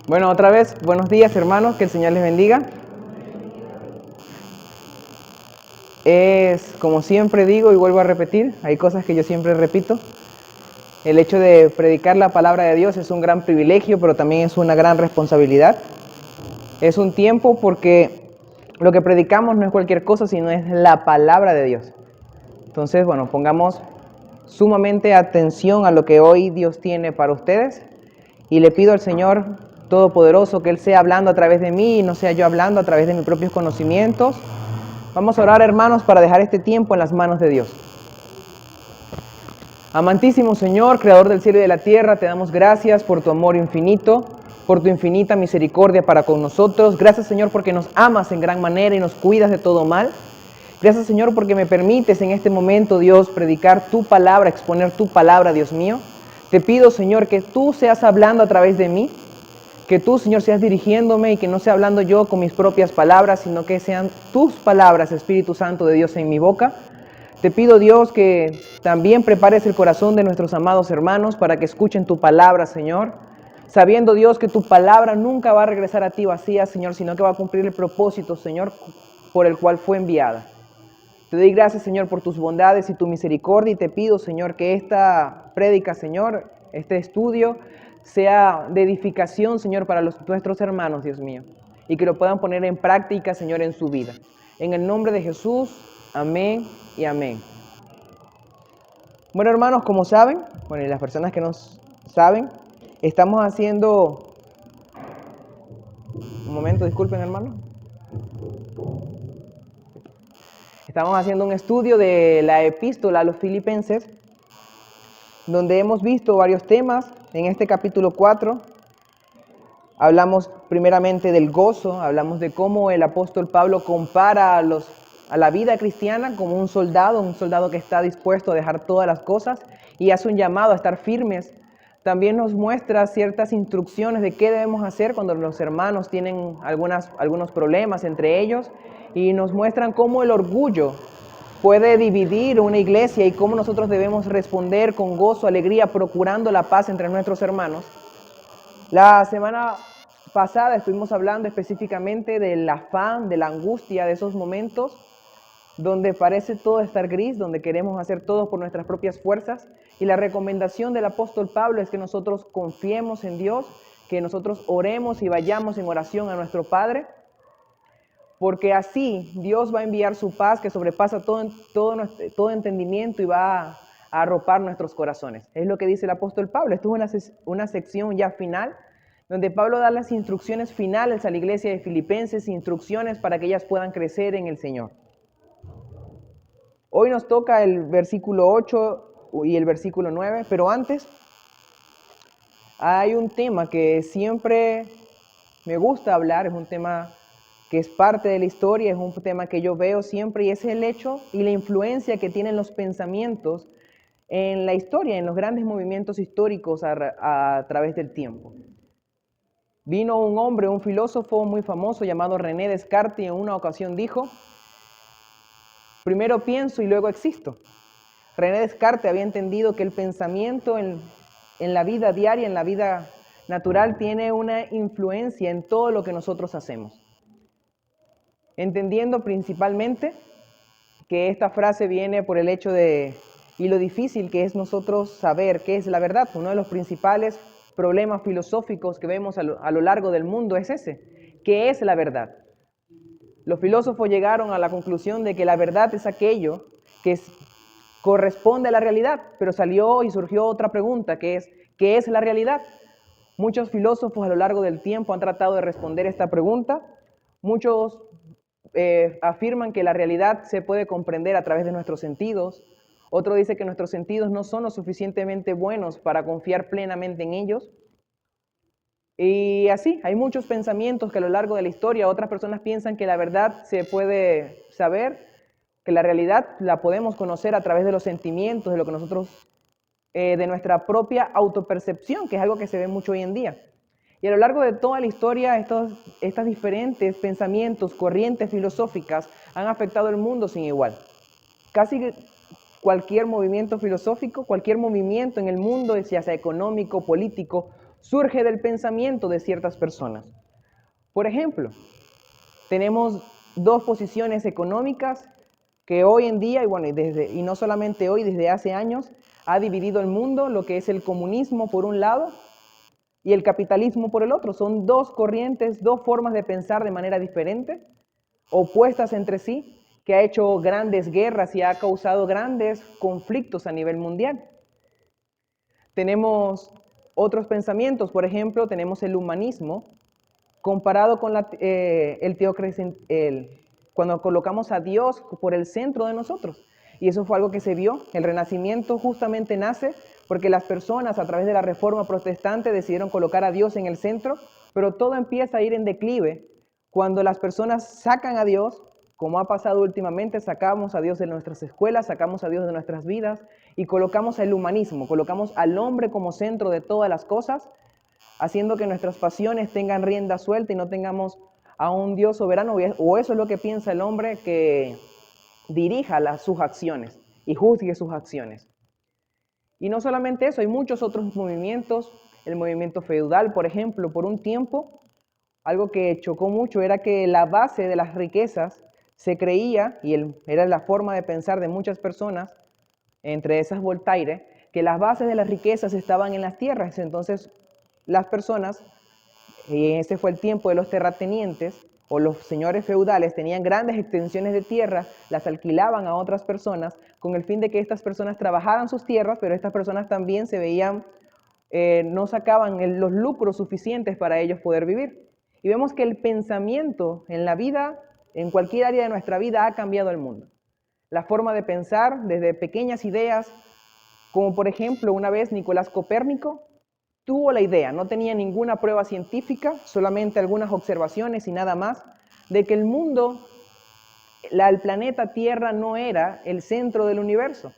Bueno, otra vez, buenos días hermanos, que el Señor les bendiga. Como siempre digo y vuelvo a repetir, hay cosas que yo siempre repito. El hecho de predicar la palabra de Dios es un gran privilegio, pero también es una gran responsabilidad. Es un tiempo porque lo que predicamos no es cualquier cosa, sino es la palabra de Dios. Entonces, bueno, pongamos sumamente atención a lo que hoy Dios tiene para ustedes y le pido al Señor Todopoderoso que Él sea hablando a través de mí y no sea yo hablando a través de mis propios conocimientos. Vamos a orar, hermanos, para dejar este tiempo en las manos de Dios. Amantísimo Señor, Creador del cielo y de la tierra, te damos gracias por tu amor infinito, por tu infinita misericordia para con nosotros. Gracias, Señor, porque nos amas en gran manera y nos cuidas de todo mal. Gracias, Señor, porque me permites en este momento, Dios, predicar tu palabra, exponer tu palabra, Dios mío. Te pido, Señor, que tú seas hablando a través de mí, que tú, Señor, seas dirigiéndome y que no sea hablando yo con mis propias palabras, sino que sean tus palabras, Espíritu Santo de Dios, en mi boca. Te pido, Dios, que también prepares el corazón de nuestros amados hermanos para que escuchen tu palabra, Señor, sabiendo, Dios, que tu palabra nunca va a regresar a ti vacía, Señor, sino que va a cumplir el propósito, Señor, por el cual fue enviada. Te doy gracias, Señor, por tus bondades y tu misericordia, y te pido, Señor, que esta prédica, Señor, este estudio, sea de edificación, Señor, para nuestros hermanos, Dios mío, y que lo puedan poner en práctica, Señor, en su vida. En el nombre de Jesús, amén y amén. Bueno, hermanos, como saben, bueno, y las personas que no saben, estamos haciendo... Un momento, disculpen, hermano. Estamos haciendo un estudio de la epístola a los Filipenses, donde hemos visto varios temas. En este capítulo 4 hablamos primeramente del gozo, hablamos de cómo el apóstol Pablo compara a la vida cristiana como un soldado que está dispuesto a dejar todas las cosas y hace un llamado a estar firmes. También nos muestra ciertas instrucciones de qué debemos hacer cuando los hermanos tienen algunos problemas entre ellos, y nos muestran cómo el orgullo puede dividir una iglesia y cómo nosotros debemos responder con gozo, alegría, procurando la paz entre nuestros hermanos. La semana pasada estuvimos hablando específicamente del afán, de la angustia, de esos momentos donde parece todo estar gris, donde queremos hacer todo por nuestras propias fuerzas. Y la recomendación del apóstol Pablo es que nosotros confiemos en Dios, que nosotros oremos y vayamos en oración a nuestro Padre, porque así Dios va a enviar su paz que sobrepasa todo entendimiento y va a arropar nuestros corazones. Es lo que dice el apóstol Pablo. Esto es una sección ya final, donde Pablo da las instrucciones finales a la iglesia de Filipenses, instrucciones para que ellas puedan crecer en el Señor. Hoy nos toca el versículo 8 y el versículo 9, pero antes hay un tema que siempre me gusta hablar, es un tema que es parte de la historia, es un tema que yo veo siempre, y es el hecho y la influencia que tienen los pensamientos en la historia, en los grandes movimientos históricos a través del tiempo. Vino un hombre, un filósofo muy famoso llamado René Descartes, y en una ocasión dijo: primero pienso y luego existo. René Descartes había entendido que el pensamiento en la vida diaria, en la vida natural, tiene una influencia en todo lo que nosotros hacemos. Entendiendo principalmente que esta frase viene por el hecho de, y lo difícil que es nosotros saber qué es la verdad. Uno de los principales problemas filosóficos que vemos a lo largo del mundo es ese: ¿qué es la verdad? Los filósofos llegaron a la conclusión de que la verdad es aquello que corresponde a la realidad, pero salió y surgió otra pregunta, que es: ¿qué es la realidad? Muchos filósofos a lo largo del tiempo han tratado de responder esta pregunta. Muchos afirman que la realidad se puede comprender a través de nuestros sentidos. Otro dice que nuestros sentidos no son lo suficientemente buenos para confiar plenamente en ellos. Y así, hay muchos pensamientos que a lo largo de la historia otras personas piensan que la verdad se puede saber, que la realidad la podemos conocer a través de los sentimientos, de lo que nosotros, de nuestra propia autopercepción, que es algo que se ve mucho hoy en día. Y a lo largo de toda la historia, estos diferentes pensamientos, corrientes filosóficas han afectado el mundo sin igual. Casi cualquier movimiento filosófico, cualquier movimiento en el mundo, ya sea económico, político, surge del pensamiento de ciertas personas. Por ejemplo, tenemos dos posiciones económicas que hoy en día, y no solamente hoy, desde hace años, ha dividido el mundo, lo que es el comunismo por un lado y el capitalismo por el otro. Son dos corrientes, dos formas de pensar de manera diferente, opuestas entre sí, que ha hecho grandes guerras y ha causado grandes conflictos a nivel mundial. Tenemos otros pensamientos, por ejemplo, tenemos el humanismo, comparado con cuando colocamos a Dios por el centro de nosotros. Y eso fue algo que se vio. El Renacimiento justamente nace porque las personas a través de la Reforma Protestante decidieron colocar a Dios en el centro, pero todo empieza a ir en declive cuando las personas sacan a Dios, como ha pasado últimamente, sacamos a Dios de nuestras escuelas, sacamos a Dios de nuestras vidas y colocamos el humanismo, colocamos al hombre como centro de todas las cosas, haciendo que nuestras pasiones tengan rienda suelta y no tengamos a un Dios soberano, o eso es lo que piensa el hombre, que dirija sus acciones y juzgue sus acciones. Y no solamente eso, hay muchos otros movimientos. El movimiento feudal, por ejemplo, por un tiempo, algo que chocó mucho era que la base de las riquezas se creía, y era la forma de pensar de muchas personas, entre esas Voltaire, que las bases de las riquezas estaban en las tierras. Entonces las personas, y ese fue el tiempo de los terratenientes o los señores feudales, tenían grandes extensiones de tierra, las alquilaban a otras personas con el fin de que estas personas trabajaran sus tierras, pero estas personas también se veían, no sacaban los lucros suficientes para ellos poder vivir. Y vemos que el pensamiento en la vida, en cualquier área de nuestra vida, ha cambiado el mundo. La forma de pensar, desde pequeñas ideas, como por ejemplo una vez Nicolás Copérnico tuvo la idea, no tenía ninguna prueba científica, solamente algunas observaciones y nada más, de que el mundo, el planeta Tierra no era el centro del universo.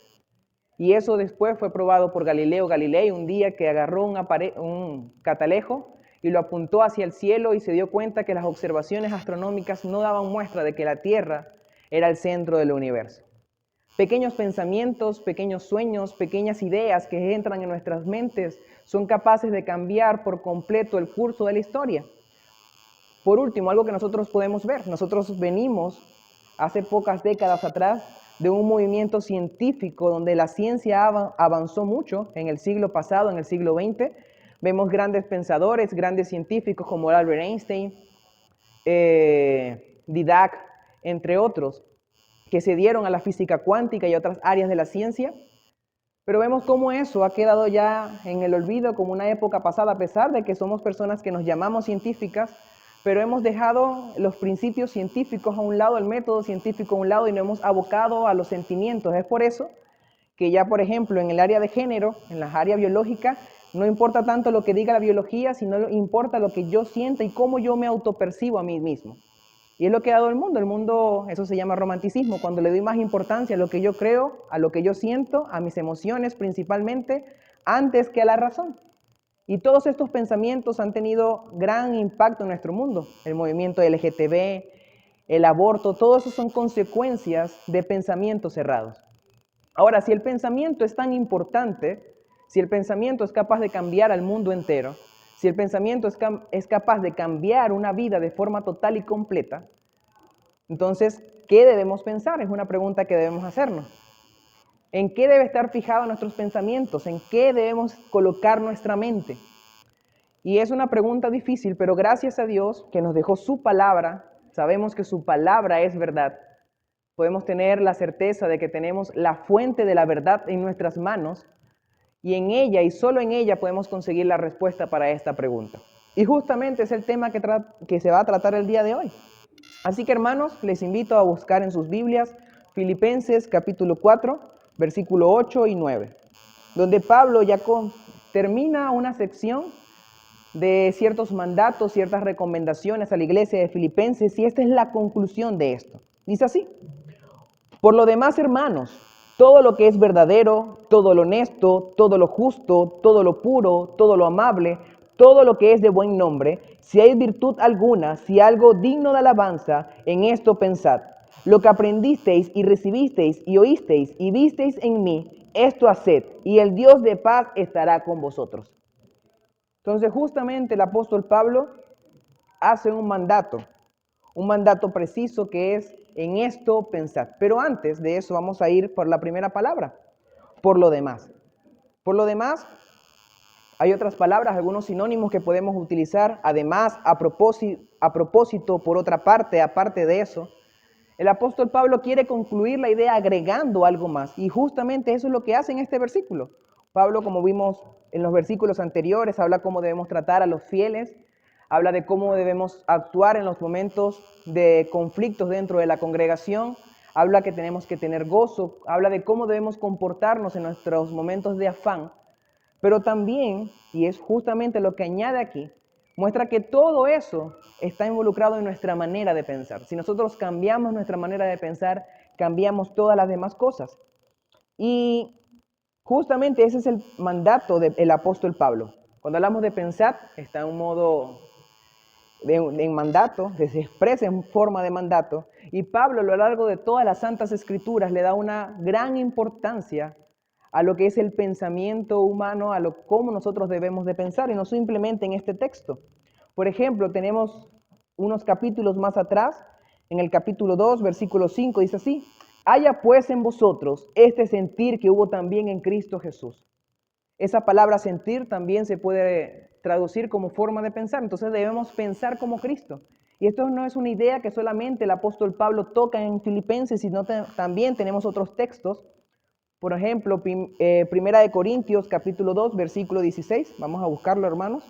Y eso después fue probado por Galileo Galilei, un día que agarró un catalejo y lo apuntó hacia el cielo y se dio cuenta que las observaciones astronómicas no daban muestra de que la Tierra era el centro del universo. Pequeños pensamientos, pequeños sueños, pequeñas ideas que entran en nuestras mentes son capaces de cambiar por completo el curso de la historia. Por último, algo que nosotros podemos ver, nosotros venimos hace pocas décadas atrás de un movimiento científico donde la ciencia avanzó mucho en el siglo pasado, en el siglo XX. Vemos grandes pensadores, grandes científicos como Albert Einstein, Dirac, entre otros, que se dieron a la física cuántica y otras áreas de la ciencia, pero vemos cómo eso ha quedado ya en el olvido como una época pasada, a pesar de que somos personas que nos llamamos científicas, pero hemos dejado los principios científicos a un lado, el método científico a un lado y nos hemos abocado a los sentimientos. Es por eso que ya, por ejemplo, en el área de género, en las áreas biológicas, no importa tanto lo que diga la biología, sino importa lo que yo sienta y cómo yo me autopercibo a mí mismo. Y es lo que ha dado el mundo, eso se llama romanticismo, cuando le doy más importancia a lo que yo creo, a lo que yo siento, a mis emociones principalmente, antes que a la razón. Y todos estos pensamientos han tenido gran impacto en nuestro mundo. El movimiento LGTB, el aborto, todo eso son consecuencias de pensamientos cerrados. Ahora, si el pensamiento es tan importante, si el pensamiento es capaz de cambiar al mundo entero, si el pensamiento es capaz de cambiar una vida de forma total y completa, entonces, ¿qué debemos pensar? Es una pregunta que debemos hacernos. ¿En qué debe estar fijados nuestros pensamientos? ¿En qué debemos colocar nuestra mente? Y es una pregunta difícil, pero gracias a Dios que nos dejó su palabra, sabemos que su palabra es verdad. Podemos tener la certeza de que tenemos la fuente de la verdad en nuestras manos y en ella y solo en ella podemos conseguir la respuesta para esta pregunta. Y justamente es el tema que se va a tratar el día de hoy. Así que, hermanos, les invito a buscar en sus Biblias Filipenses capítulo 4, versículo 8 y 9, donde Pablo ya termina una sección de ciertos mandatos, ciertas recomendaciones a la iglesia de Filipenses, y esta es la conclusión de esto. Dice así: por lo demás, hermanos, todo lo que es verdadero, todo lo honesto, todo lo justo, todo lo puro, todo lo amable, todo lo que es de buen nombre, si hay virtud alguna, si algo digno de alabanza, en esto pensad. Lo que aprendisteis y recibisteis y oísteis y visteis en mí, esto haced, y el Dios de paz estará con vosotros. Esto Entonces justamente el apóstol Pablo hace un mandato preciso que es en esto pensad. Pero antes de eso vamos a ir por la primera palabra, por lo demás. Por lo demás, hay otras palabras, algunos sinónimos que podemos utilizar, además, a propósito, por otra parte, aparte de eso. El apóstol Pablo quiere concluir la idea agregando algo más, y justamente eso es lo que hace en este versículo. Pablo, como vimos en los versículos anteriores, habla cómo debemos tratar a los fieles, habla de cómo debemos actuar en los momentos de conflictos dentro de la congregación, habla que tenemos que tener gozo, habla de cómo debemos comportarnos en nuestros momentos de afán, pero también, y es justamente lo que añade aquí, muestra que todo eso está involucrado en nuestra manera de pensar. Si nosotros cambiamos nuestra manera de pensar, cambiamos todas las demás cosas. Y justamente ese es el mandato del apóstol Pablo. Cuando hablamos de pensar, está en un modo en mandato, se expresa en forma de mandato, y Pablo a lo largo de todas las santas escrituras le da una gran importancia a lo que es el pensamiento humano, a lo cómo nosotros debemos de pensar, y no simplemente en este texto. Por ejemplo, tenemos unos capítulos más atrás, en el capítulo 2, versículo 5, dice así: haya pues en vosotros este sentir que hubo también en Cristo Jesús. Esa palabra sentir también se puede traducir como forma de pensar, entonces debemos pensar como Cristo. Y esto no es una idea que solamente el apóstol Pablo toca en Filipenses, sino también tenemos otros textos. Por ejemplo, Primera de Corintios, capítulo 2, versículo 16. Vamos a buscarlo, hermanos.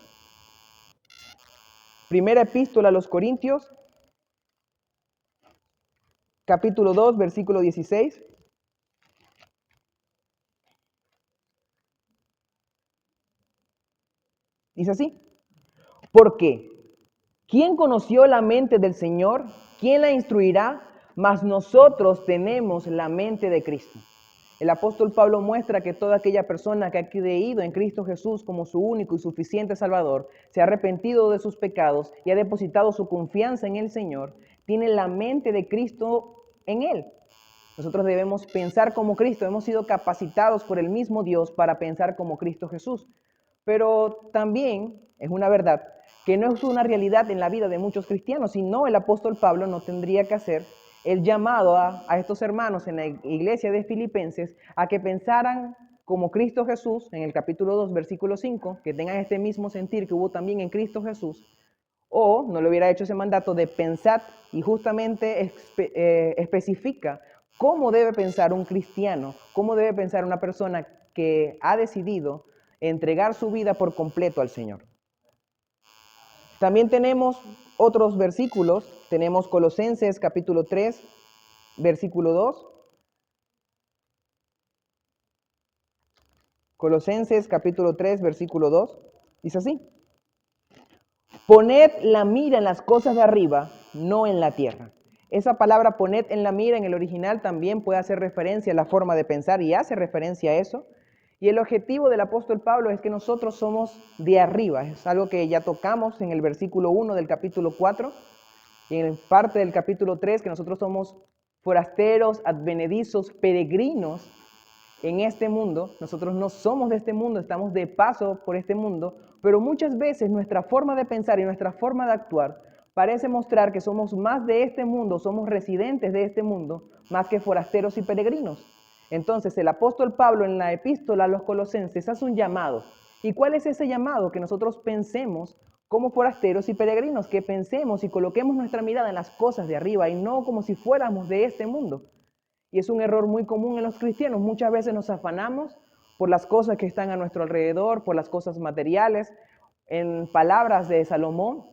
Primera epístola a los Corintios, capítulo 2, versículo 16. Dice así: porque ¿quién conoció la mente del Señor? ¿Quién la instruirá? Mas nosotros tenemos la mente de Cristo. El apóstol Pablo muestra que toda aquella persona que ha creído en Cristo Jesús como su único y suficiente Salvador, se ha arrepentido de sus pecados y ha depositado su confianza en el Señor, tiene la mente de Cristo en él. Nosotros debemos pensar como Cristo, hemos sido capacitados por el mismo Dios para pensar como Cristo Jesús. Pero también es una verdad que no es una realidad en la vida de muchos cristianos, sino el apóstol Pablo no tendría que hacer el llamado a estos hermanos en la iglesia de Filipenses a que pensaran como Cristo Jesús, en el capítulo 2, versículo 5, que tengan este mismo sentir que hubo también en Cristo Jesús, o no le hubiera hecho ese mandato de pensar, y justamente especifica cómo debe pensar un cristiano, cómo debe pensar una persona que ha decidido entregar su vida por completo al Señor. También tenemos otros versículos, tenemos Colosenses capítulo 3, versículo 2. Colosenses capítulo 3, versículo 2, dice así: poned la mira en las cosas de arriba, no en la tierra. Esa palabra poned en la mira en el original también puede hacer referencia a la forma de pensar y hace referencia a eso. Y el objetivo del apóstol Pablo es que nosotros somos de arriba. Es algo que ya tocamos en el versículo 1 del capítulo 4 y en parte del capítulo 3, que nosotros somos forasteros, advenedizos, peregrinos en este mundo. Nosotros no somos de este mundo, estamos de paso por este mundo, pero muchas veces nuestra forma de pensar y nuestra forma de actuar parece mostrar que somos más de este mundo, somos residentes de este mundo, más que forasteros y peregrinos. Entonces el apóstol Pablo en la epístola a los Colosenses hace un llamado. ¿Y cuál es ese llamado? Que nosotros pensemos como forasteros y peregrinos, que pensemos y coloquemos nuestra mirada en las cosas de arriba y no como si fuéramos de este mundo. Y es un error muy común en los cristianos. Muchas veces nos afanamos por las cosas que están a nuestro alrededor, por las cosas materiales. En palabras de Salomón,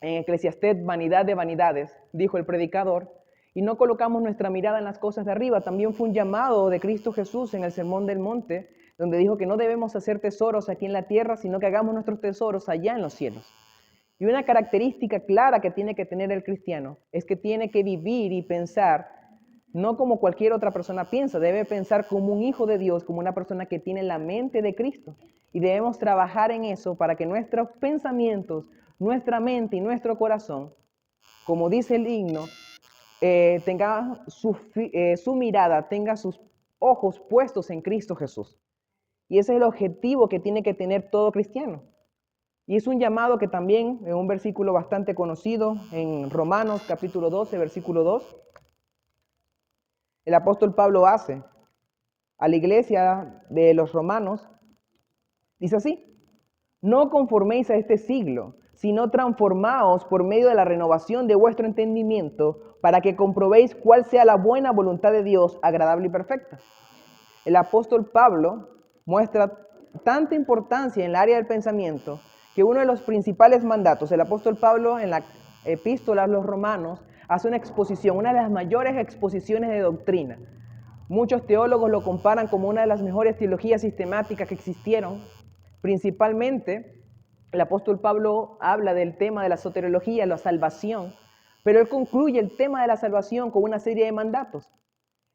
en Eclesiastés, vanidad de vanidades, dijo el predicador, y no colocamos nuestra mirada en las cosas de arriba. También fue un llamado de Cristo Jesús en el Sermón del Monte, donde dijo que no debemos hacer tesoros aquí en la tierra, sino que hagamos nuestros tesoros allá en los cielos. Y una característica clara que tiene que tener el cristiano es que tiene que vivir y pensar no como cualquier otra persona piensa, debe pensar como un hijo de Dios, como una persona que tiene la mente de Cristo. Y debemos trabajar en eso para que nuestros pensamientos, nuestra mente y nuestro corazón, como dice el himno, tenga su mirada, tenga sus ojos puestos en Cristo Jesús. Y ese es el objetivo que tiene que tener todo cristiano. Y es un llamado que también en un versículo bastante conocido, en Romanos capítulo 12, versículo 2, el apóstol Pablo hace a la iglesia de los romanos, dice así: no conforméis a este siglo, sino transformaos por medio de la renovación de vuestro entendimiento, para que comprobéis cuál sea la buena voluntad de Dios, agradable y perfecta. El apóstol Pablo muestra tanta importancia en el área del pensamiento que uno de los principales mandatos, el apóstol Pablo en la epístola a los romanos hace una exposición, una de las mayores exposiciones de doctrina. Muchos teólogos lo comparan como una de las mejores teologías sistemáticas que existieron. Principalmente, el apóstol Pablo habla del tema de la soteriología, la salvación, pero él concluye el tema de la salvación con una serie de mandatos.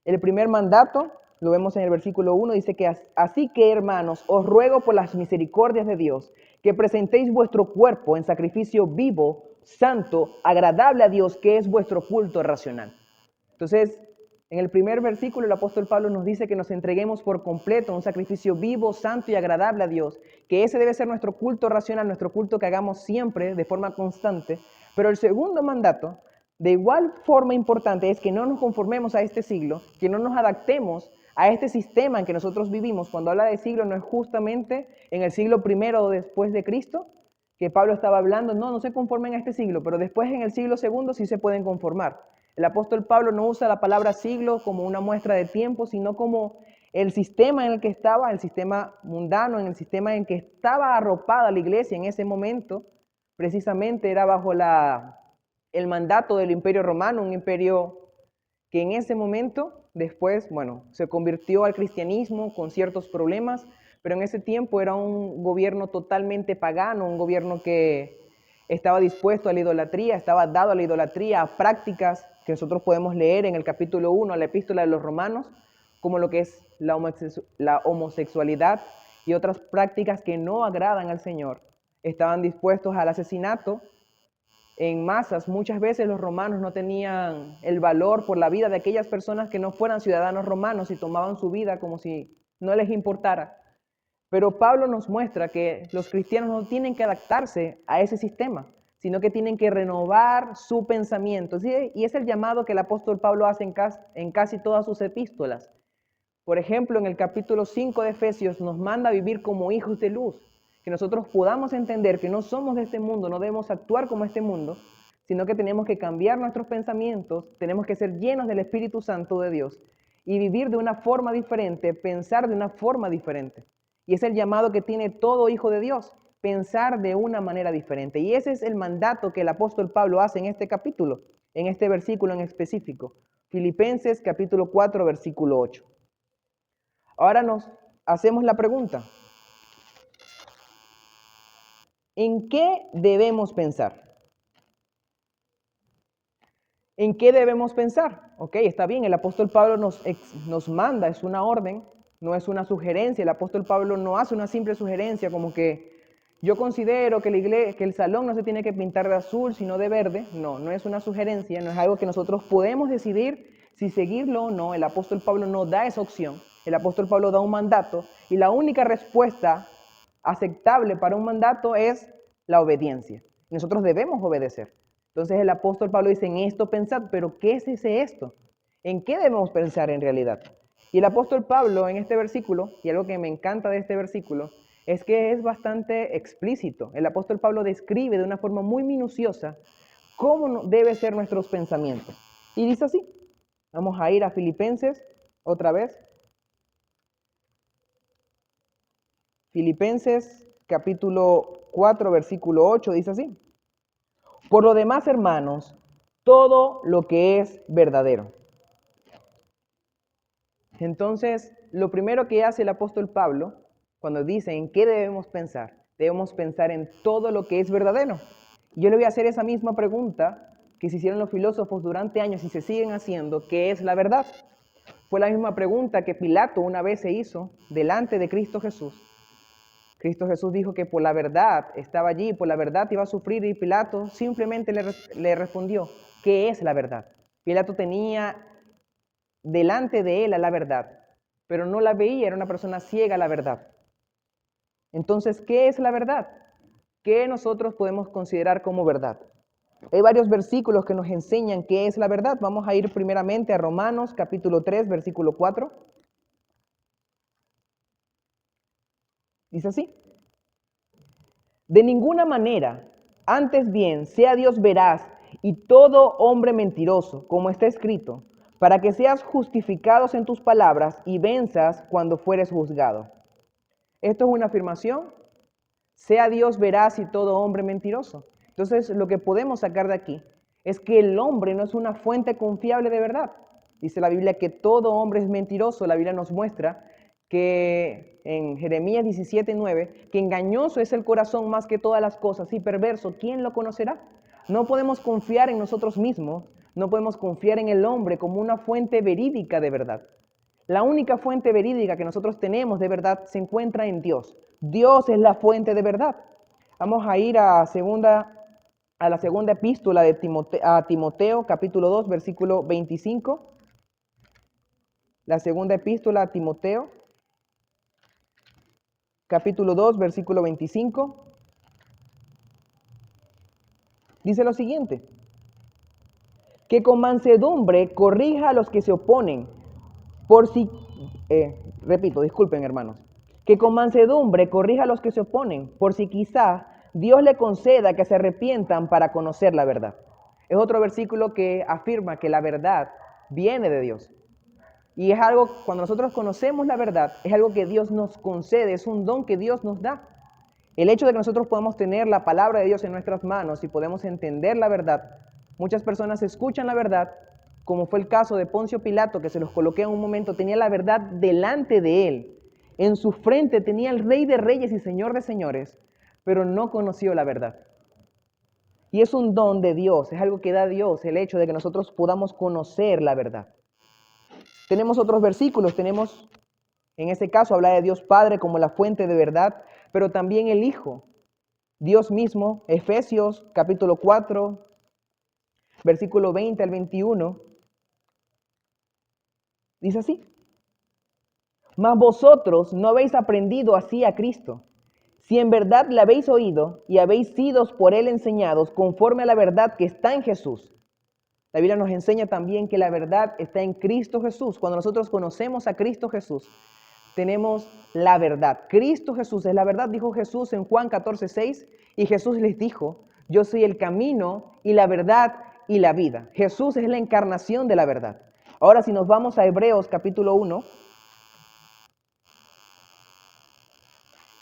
El primer mandato, lo vemos en el versículo 1, dice que así que, hermanos, os ruego por las misericordias de Dios, que presentéis vuestro cuerpo en sacrificio vivo, santo, agradable a Dios, que es vuestro culto racional. Entonces, en el primer versículo el apóstol Pablo nos dice que nos entreguemos por completo a un sacrificio vivo, santo y agradable a Dios, que ese debe ser nuestro culto racional, nuestro culto que hagamos siempre de forma constante. Pero el segundo mandato, de igual forma importante, es que no nos conformemos a este siglo, que no nos adaptemos a este sistema en que nosotros vivimos. Cuando habla de siglo no es justamente en el siglo primero o después de Cristo, que Pablo estaba hablando, no se conformen a este siglo, pero después en el siglo segundo sí se pueden conformar. El apóstol Pablo no usa la palabra siglo como una muestra de tiempo, sino como el sistema en el que estaba, el sistema mundano, en el sistema en que estaba arropada la iglesia en ese momento, precisamente era bajo el mandato del Imperio Romano, un imperio que en ese momento, después, se convirtió al cristianismo con ciertos problemas, pero en ese tiempo era un gobierno totalmente pagano, un gobierno que estaba dispuesto a la idolatría, estaba dado a la idolatría, a prácticas que nosotros podemos leer en el capítulo 1 de la epístola de los romanos, como lo que es la homosexualidad y otras prácticas que no agradan al Señor. Estaban dispuestos al asesinato en masas. Muchas veces los romanos no tenían el valor por la vida de aquellas personas que no fueran ciudadanos romanos y tomaban su vida como si no les importara. Pero Pablo nos muestra que los cristianos no tienen que adaptarse a ese sistema, sino que tienen que renovar su pensamiento. ¿Sí? Y es el llamado que el apóstol Pablo hace en casi todas sus epístolas. Por ejemplo, en el capítulo 5 de Efesios nos manda a vivir como hijos de luz, que nosotros podamos entender que no somos de este mundo, no debemos actuar como este mundo, sino que tenemos que cambiar nuestros pensamientos, tenemos que ser llenos del Espíritu Santo de Dios y vivir de una forma diferente, pensar de una forma diferente. Y es el llamado que tiene todo hijo de Dios, pensar de una manera diferente. Y ese es el mandato que el apóstol Pablo hace en este capítulo, en este versículo en específico. Filipenses capítulo 4, versículo 8. Ahora nos hacemos la pregunta: ¿en qué debemos pensar? ¿En qué debemos pensar? Ok, está bien, el apóstol Pablo nos manda, es una orden, no es una sugerencia. El apóstol Pablo no hace una simple sugerencia como que yo considero que el salón no se tiene que pintar de azul, sino de verde. No es una sugerencia, no es algo que nosotros podemos decidir si seguirlo o no. El apóstol Pablo no da esa opción. El apóstol Pablo da un mandato y la única respuesta aceptable para un mandato es la obediencia. Nosotros debemos obedecer. Entonces el apóstol Pablo dice: en esto pensad, pero ¿qué es ese esto? ¿En qué debemos pensar en realidad? Y el apóstol Pablo en este versículo, y algo que me encanta de este versículo, es que es bastante explícito. El apóstol Pablo describe de una forma muy minuciosa cómo debe ser nuestros pensamientos. Y dice así, vamos a ir a Filipenses otra vez. Filipenses capítulo 4, versículo 8, dice así: por lo demás, hermanos, todo lo que es verdadero. Entonces, lo primero que hace el apóstol Pablo, cuando dice en qué debemos pensar en todo lo que es verdadero. Yo le voy a hacer esa misma pregunta que se hicieron los filósofos durante años y se siguen haciendo: ¿qué es la verdad? Fue la misma pregunta que Pilato una vez se hizo delante de Cristo Jesús. Cristo Jesús dijo que por la verdad estaba allí, por la verdad iba a sufrir, y Pilato simplemente le respondió: ¿qué es la verdad? Pilato tenía delante de él a la verdad, pero no la veía, era una persona ciega a la verdad. Entonces, ¿qué es la verdad? ¿qué nosotros podemos considerar como verdad? Hay varios versículos que nos enseñan qué es la verdad. Vamos a ir primeramente a Romanos capítulo 3, versículo 4. Dice así: de ninguna manera, antes bien, sea Dios veraz y todo hombre mentiroso, como está escrito, para que seas justificados en tus palabras y venzas cuando fueres juzgado. Esto es una afirmación: sea Dios veraz y todo hombre mentiroso. Entonces, lo que podemos sacar de aquí es que el hombre no es una fuente confiable de verdad. Dice la Biblia que todo hombre es mentiroso. La Biblia nos muestra que en Jeremías 17:9, que engañoso es el corazón más que todas las cosas y perverso, ¿quién lo conocerá? No podemos confiar en nosotros mismos, no podemos confiar en el hombre como una fuente verídica de verdad. La única fuente verídica que nosotros tenemos de verdad se encuentra en Dios. Dios es la fuente de verdad. Vamos a ir a la segunda epístola de Timoteo, capítulo 2, versículo 25. La segunda epístola a Timoteo, capítulo 2, versículo 25. Dice lo siguiente: que con mansedumbre corrija a los que se oponen, por si, repito, disculpen hermanos, que con mansedumbre corrija a los que se oponen, por si quizá Dios le conceda que se arrepientan para conocer la verdad. Es otro versículo que afirma que la verdad viene de Dios. Y es algo, cuando nosotros conocemos la verdad, es algo que Dios nos concede, es un don que Dios nos da. El hecho de que nosotros podamos tener la palabra de Dios en nuestras manos y podemos entender la verdad, muchas personas escuchan la verdad, como fue el caso de Poncio Pilato, que se los coloqué en un momento, tenía la verdad delante de él. En su frente tenía el Rey de Reyes y Señor de Señores, pero no conoció la verdad. Y es un don de Dios, es algo que da Dios, el hecho de que nosotros podamos conocer la verdad. Tenemos otros versículos, en este caso habla de Dios Padre como la fuente de verdad, pero también el Hijo, Dios mismo. Efesios capítulo 4, versículo 20 al 21, dice así: mas vosotros no habéis aprendido así a Cristo, si en verdad le habéis oído y habéis sido por él enseñados conforme a la verdad que está en Jesús. La Biblia nos enseña también que la verdad está en Cristo Jesús. Cuando nosotros conocemos a Cristo Jesús, tenemos la verdad. Cristo Jesús es la verdad, dijo Jesús en Juan 14:6, y Jesús les dijo: yo soy el camino y la verdad y la vida. Jesús es la encarnación de la verdad. Ahora, si nos vamos a Hebreos capítulo 1,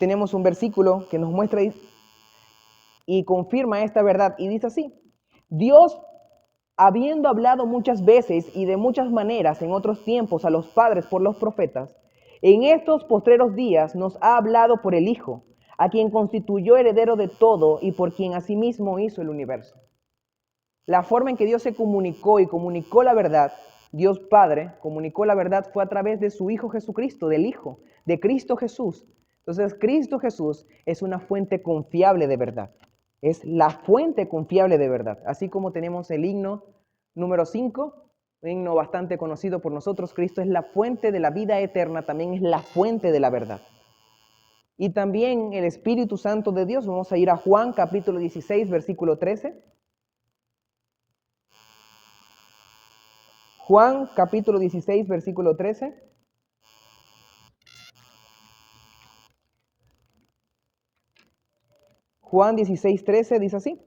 tenemos un versículo que nos muestra y confirma esta verdad, y dice así: Dios, habiendo hablado muchas veces y de muchas maneras en otros tiempos a los padres por los profetas, en estos postreros días nos ha hablado por el Hijo, a quien constituyó heredero de todo y por quien asimismo hizo el universo. La forma en que Dios se comunicó y comunicó la verdad, Dios Padre comunicó la verdad, fue a través de su Hijo Jesucristo, del Hijo, de Cristo Jesús. Entonces, Cristo Jesús es una fuente confiable de verdad. Es la fuente confiable de verdad. Así como tenemos el himno número 5, un himno bastante conocido por nosotros: Cristo es la fuente de la vida eterna, también es la fuente de la verdad. Y también el Espíritu Santo de Dios. Vamos a ir a Juan capítulo 16, versículo 13. Juan capítulo 16, versículo 13. Juan 16, 13 dice así: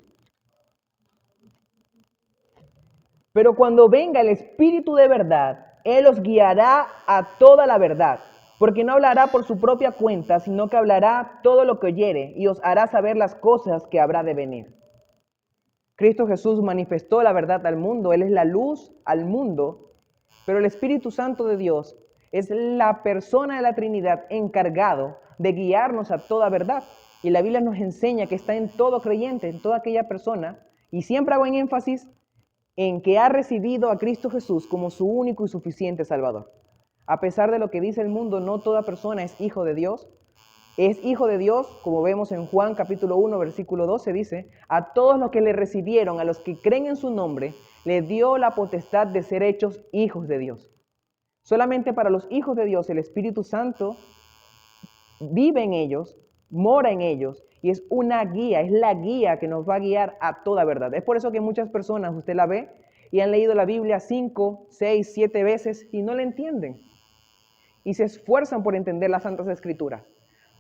pero cuando venga el Espíritu de verdad, Él os guiará a toda la verdad, porque no hablará por su propia cuenta, sino que hablará todo lo que oyere y os hará saber las cosas que habrá de venir. Cristo Jesús manifestó la verdad al mundo, Él es la luz al mundo, pero el Espíritu Santo de Dios es la persona de la Trinidad encargado de guiarnos a toda verdad. Y la Biblia nos enseña que está en todo creyente, en toda aquella persona, y siempre hago en énfasis en que ha recibido a Cristo Jesús como su único y suficiente Salvador. A pesar de lo que dice el mundo, no toda persona es hijo de Dios. Es hijo de Dios, como vemos en Juan capítulo 1, versículo 12, dice: a todos los que le recibieron, a los que creen en su nombre, le dio la potestad de ser hechos hijos de Dios. Solamente para los hijos de Dios el Espíritu Santo vive en ellos, mora en ellos, Y es una guía, es la guía que nos va a guiar a toda verdad. Es por eso que muchas personas, usted la ve, y han leído la Biblia 5, 6, 7 veces y no la entienden. Y se esfuerzan por entender las Santas Escrituras,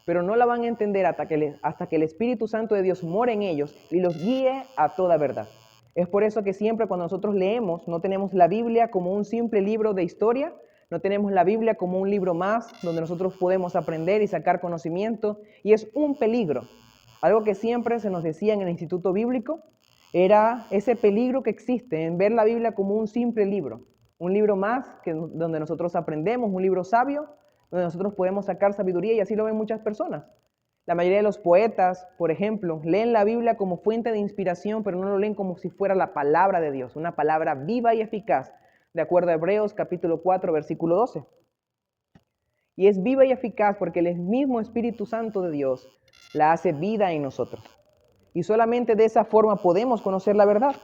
pero no la van a entender hasta que el Espíritu Santo de Dios more en ellos y los guíe a toda verdad. Es por eso que siempre cuando nosotros leemos, no tenemos la Biblia como un simple libro de historia, no tenemos la Biblia como un libro más donde nosotros podemos aprender y sacar conocimiento, y es un peligro. Algo que siempre se nos decía en el Instituto Bíblico era ese peligro que existe en ver la Biblia como un simple libro, un libro más donde nosotros aprendemos, un libro sabio, donde nosotros podemos sacar sabiduría, y así lo ven muchas personas. La mayoría de los poetas, por ejemplo, leen la Biblia como fuente de inspiración, pero no lo leen como si fuera la palabra de Dios, una palabra viva y eficaz, de acuerdo a Hebreos capítulo 4, versículo 12. Y es viva y eficaz porque el mismo Espíritu Santo de Dios la hace vida en nosotros. Y solamente de esa forma podemos conocer la verdad.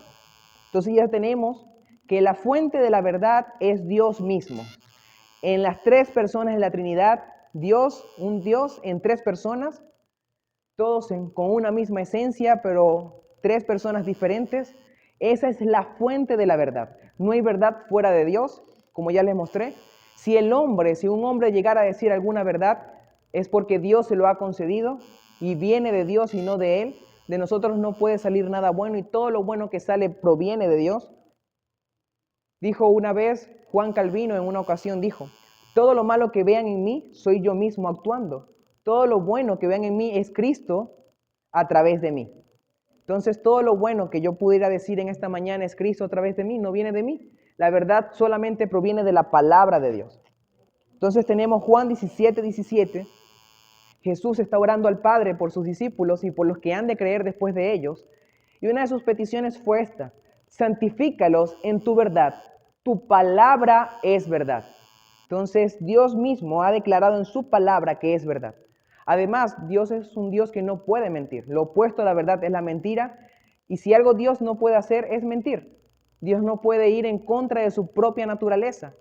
Entonces ya tenemos que la fuente de la verdad es Dios mismo. En las tres personas de la Trinidad, Dios, un Dios en tres personas, todos con una misma esencia, pero tres personas diferentes. Esa es la fuente de la verdad. No hay verdad fuera de Dios, como ya les mostré. Si un hombre llegara a decir alguna verdad, es porque Dios se lo ha concedido y viene de Dios y no de él. De nosotros no puede salir nada bueno y todo lo bueno que sale proviene de Dios. Dijo una vez Juan Calvino, en una ocasión dijo: todo lo malo que vean en mí soy yo mismo actuando. Todo lo bueno que vean en mí es Cristo a través de mí. Entonces todo lo bueno que yo pudiera decir en esta mañana es Cristo a través de mí, no viene de mí. La verdad solamente proviene de la palabra de Dios. Entonces tenemos Juan 17, 17. Jesús está orando al Padre por sus discípulos y por los que han de creer después de ellos. Y una de sus peticiones fue esta: santifícalos en tu verdad. Tu palabra es verdad. Entonces Dios mismo ha declarado en su palabra que es verdad. Además, Dios es un Dios que no puede mentir. Lo opuesto a la verdad es la mentira. Y si algo Dios no puede hacer es mentir. Dios no puede ir en contra de su propia naturaleza.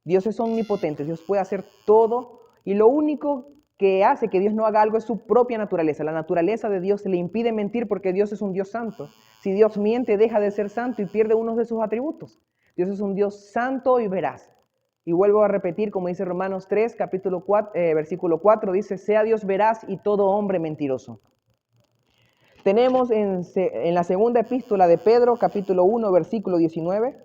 Dios es omnipotente, Dios puede hacer todo, y lo único que hace que Dios no haga algo es su propia naturaleza. La naturaleza de Dios le impide mentir porque Dios es un Dios santo. Si Dios miente, deja de ser santo y pierde uno de sus atributos. Dios es un Dios santo y veraz. Y vuelvo a repetir, como dice Romanos 3, versículo 4, dice: sea Dios veraz y todo hombre mentiroso. Tenemos en la segunda epístola de Pedro, capítulo 1, versículo 19.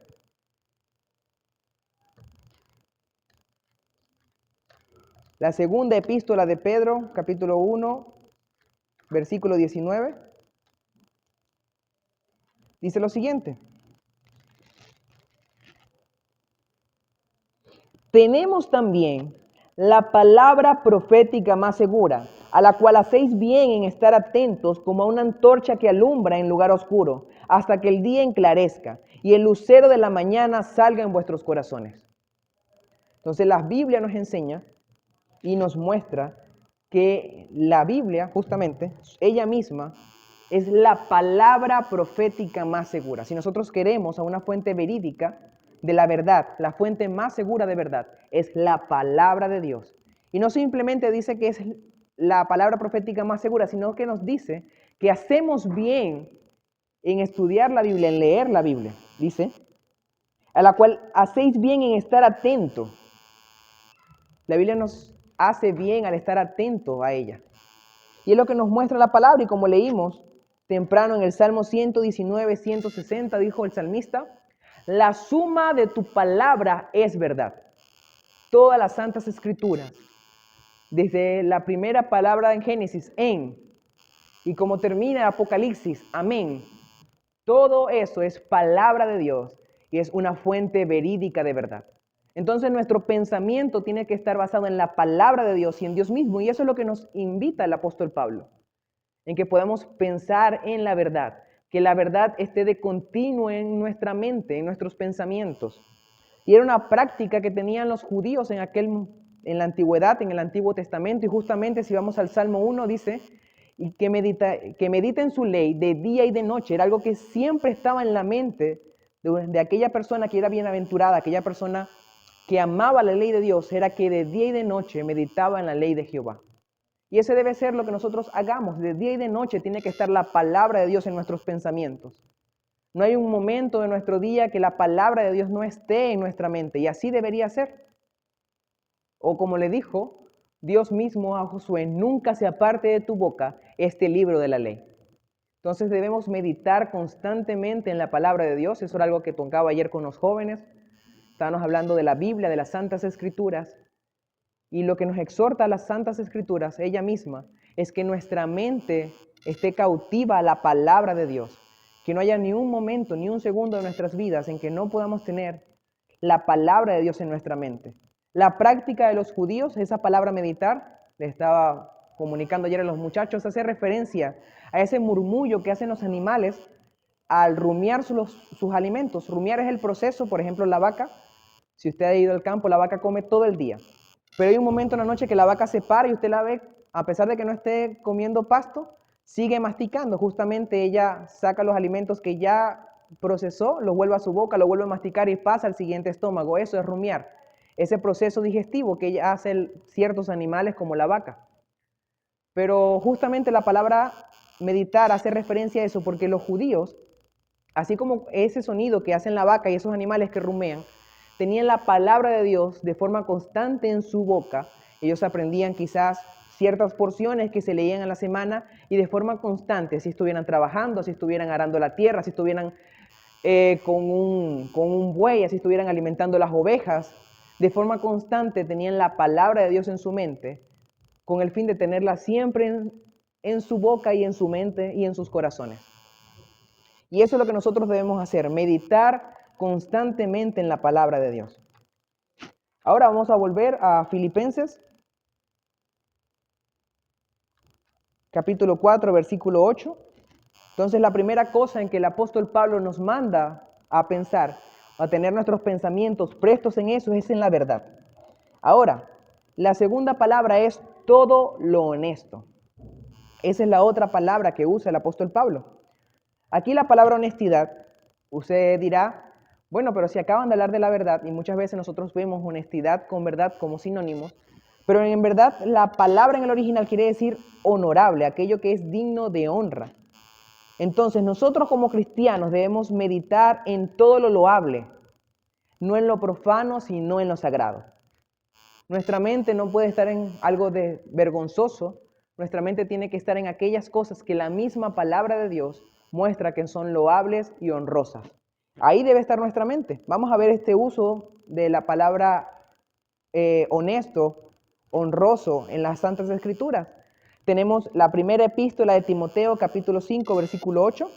La segunda epístola de Pedro, capítulo 1, versículo 19, dice lo siguiente: tenemos también la palabra profética más segura, a la cual hacéis bien en estar atentos como a una antorcha que alumbra en lugar oscuro, hasta que el día enclarezca y el lucero de la mañana salga en vuestros corazones. Entonces la Biblia nos enseña y nos muestra que la Biblia, justamente, ella misma, es la palabra profética más segura. Si nosotros queremos a una fuente verídica de la verdad, la fuente más segura de verdad, es la palabra de Dios. Y no simplemente dice que es la palabra profética más segura, sino que nos dice que hacemos bien en estudiar la Biblia, en leer la Biblia. Dice: a la cual hacéis bien en estar atentos. La Biblia nos hace bien al estar atentos a ella. Y es lo que nos muestra la palabra, y como leímos temprano en el Salmo 119, 160, dijo el salmista: la suma de tu palabra es verdad. Todas las santas escrituras, desde la primera palabra en Génesis, en, y como termina Apocalipsis, amén, todo eso es palabra de Dios y es una fuente verídica de verdad. Entonces nuestro pensamiento tiene que estar basado en la palabra de Dios y en Dios mismo, y eso es lo que nos invita el apóstol Pablo, en que podamos pensar en la verdad, que la verdad esté de continuo en nuestra mente, en nuestros pensamientos. Y era una práctica que tenían los judíos en la antigüedad, en el Antiguo Testamento, y justamente si vamos al Salmo 1 dice: y que medita en su ley de día y de noche. Era algo que siempre estaba en la mente de aquella persona que era bienaventurada, aquella persona que amaba la ley de Dios, era que de día y de noche meditaba en la ley de Jehová. Y ese debe ser lo que nosotros hagamos. De día y de noche tiene que estar la palabra de Dios en nuestros pensamientos. No hay un momento de nuestro día que la palabra de Dios no esté en nuestra mente. Y así debería ser. O como le dijo Dios mismo a Josué, nunca se aparte de tu boca este libro de la ley. Entonces debemos meditar constantemente en la palabra de Dios. Eso era algo que tocaba ayer con los jóvenes. Estábamos hablando de la Biblia, de las Santas Escrituras. Y lo que nos exhorta a las Santas Escrituras, ella misma, es que nuestra mente esté cautiva a la palabra de Dios. Que no haya ni un momento, ni un segundo de nuestras vidas en que no podamos tener la palabra de Dios en nuestra mente. La práctica de los judíos, esa palabra meditar, le estaba comunicando ayer a los muchachos, hace referencia a ese murmullo que hacen los animales al rumiar sus alimentos. Rumiar es el proceso, por ejemplo, la vaca. Si usted ha ido al campo, la vaca come todo el día. Pero hay un momento en la noche que la vaca se para y usted la ve, a pesar de que no esté comiendo pasto, sigue masticando. Justamente ella saca los alimentos que ya procesó, los vuelve a su boca, lo vuelve a masticar y pasa al siguiente estómago. Eso es rumiar. Ese proceso digestivo que hacen ciertos animales como la vaca. Pero justamente la palabra meditar hace referencia a eso porque los judíos, así como ese sonido que hacen la vaca y esos animales que rumean, tenían la palabra de Dios de forma constante en su boca. Ellos aprendían quizás ciertas porciones que se leían a la semana y de forma constante, si estuvieran trabajando, si estuvieran arando la tierra, si estuvieran con un buey, si estuvieran alimentando las ovejas, de forma constante tenían la palabra de Dios en su mente, con el fin de tenerla siempre en su boca y en su mente y en sus corazones. Y eso es lo que nosotros debemos hacer, meditar constantemente en la palabra de Dios. Ahora vamos a volver a Filipenses, capítulo 4, versículo 8. Entonces la primera cosa en que el apóstol Pablo nos manda a pensar, a tener nuestros pensamientos prestos en eso, es en la verdad. Ahora, la segunda palabra es todo lo honesto. Esa es la otra palabra que usa el apóstol Pablo. Aquí la palabra honestidad, usted dirá, bueno, pero si acaban de hablar de la verdad, y muchas veces nosotros vemos honestidad con verdad como sinónimos, pero en verdad la palabra en el original quiere decir honorable, aquello que es digno de honra. Entonces nosotros como cristianos debemos meditar en todo lo loable, no en lo profano, sino en lo sagrado. Nuestra mente no puede estar en algo de vergonzoso, nuestra mente tiene que estar en aquellas cosas que la misma palabra de Dios muestra que son loables y honrosas. Ahí debe estar nuestra mente. Vamos a ver este uso de la palabra honesto, honroso en las Santas Escrituras. Tenemos la primera epístola de Timoteo, capítulo 5, versículo 8.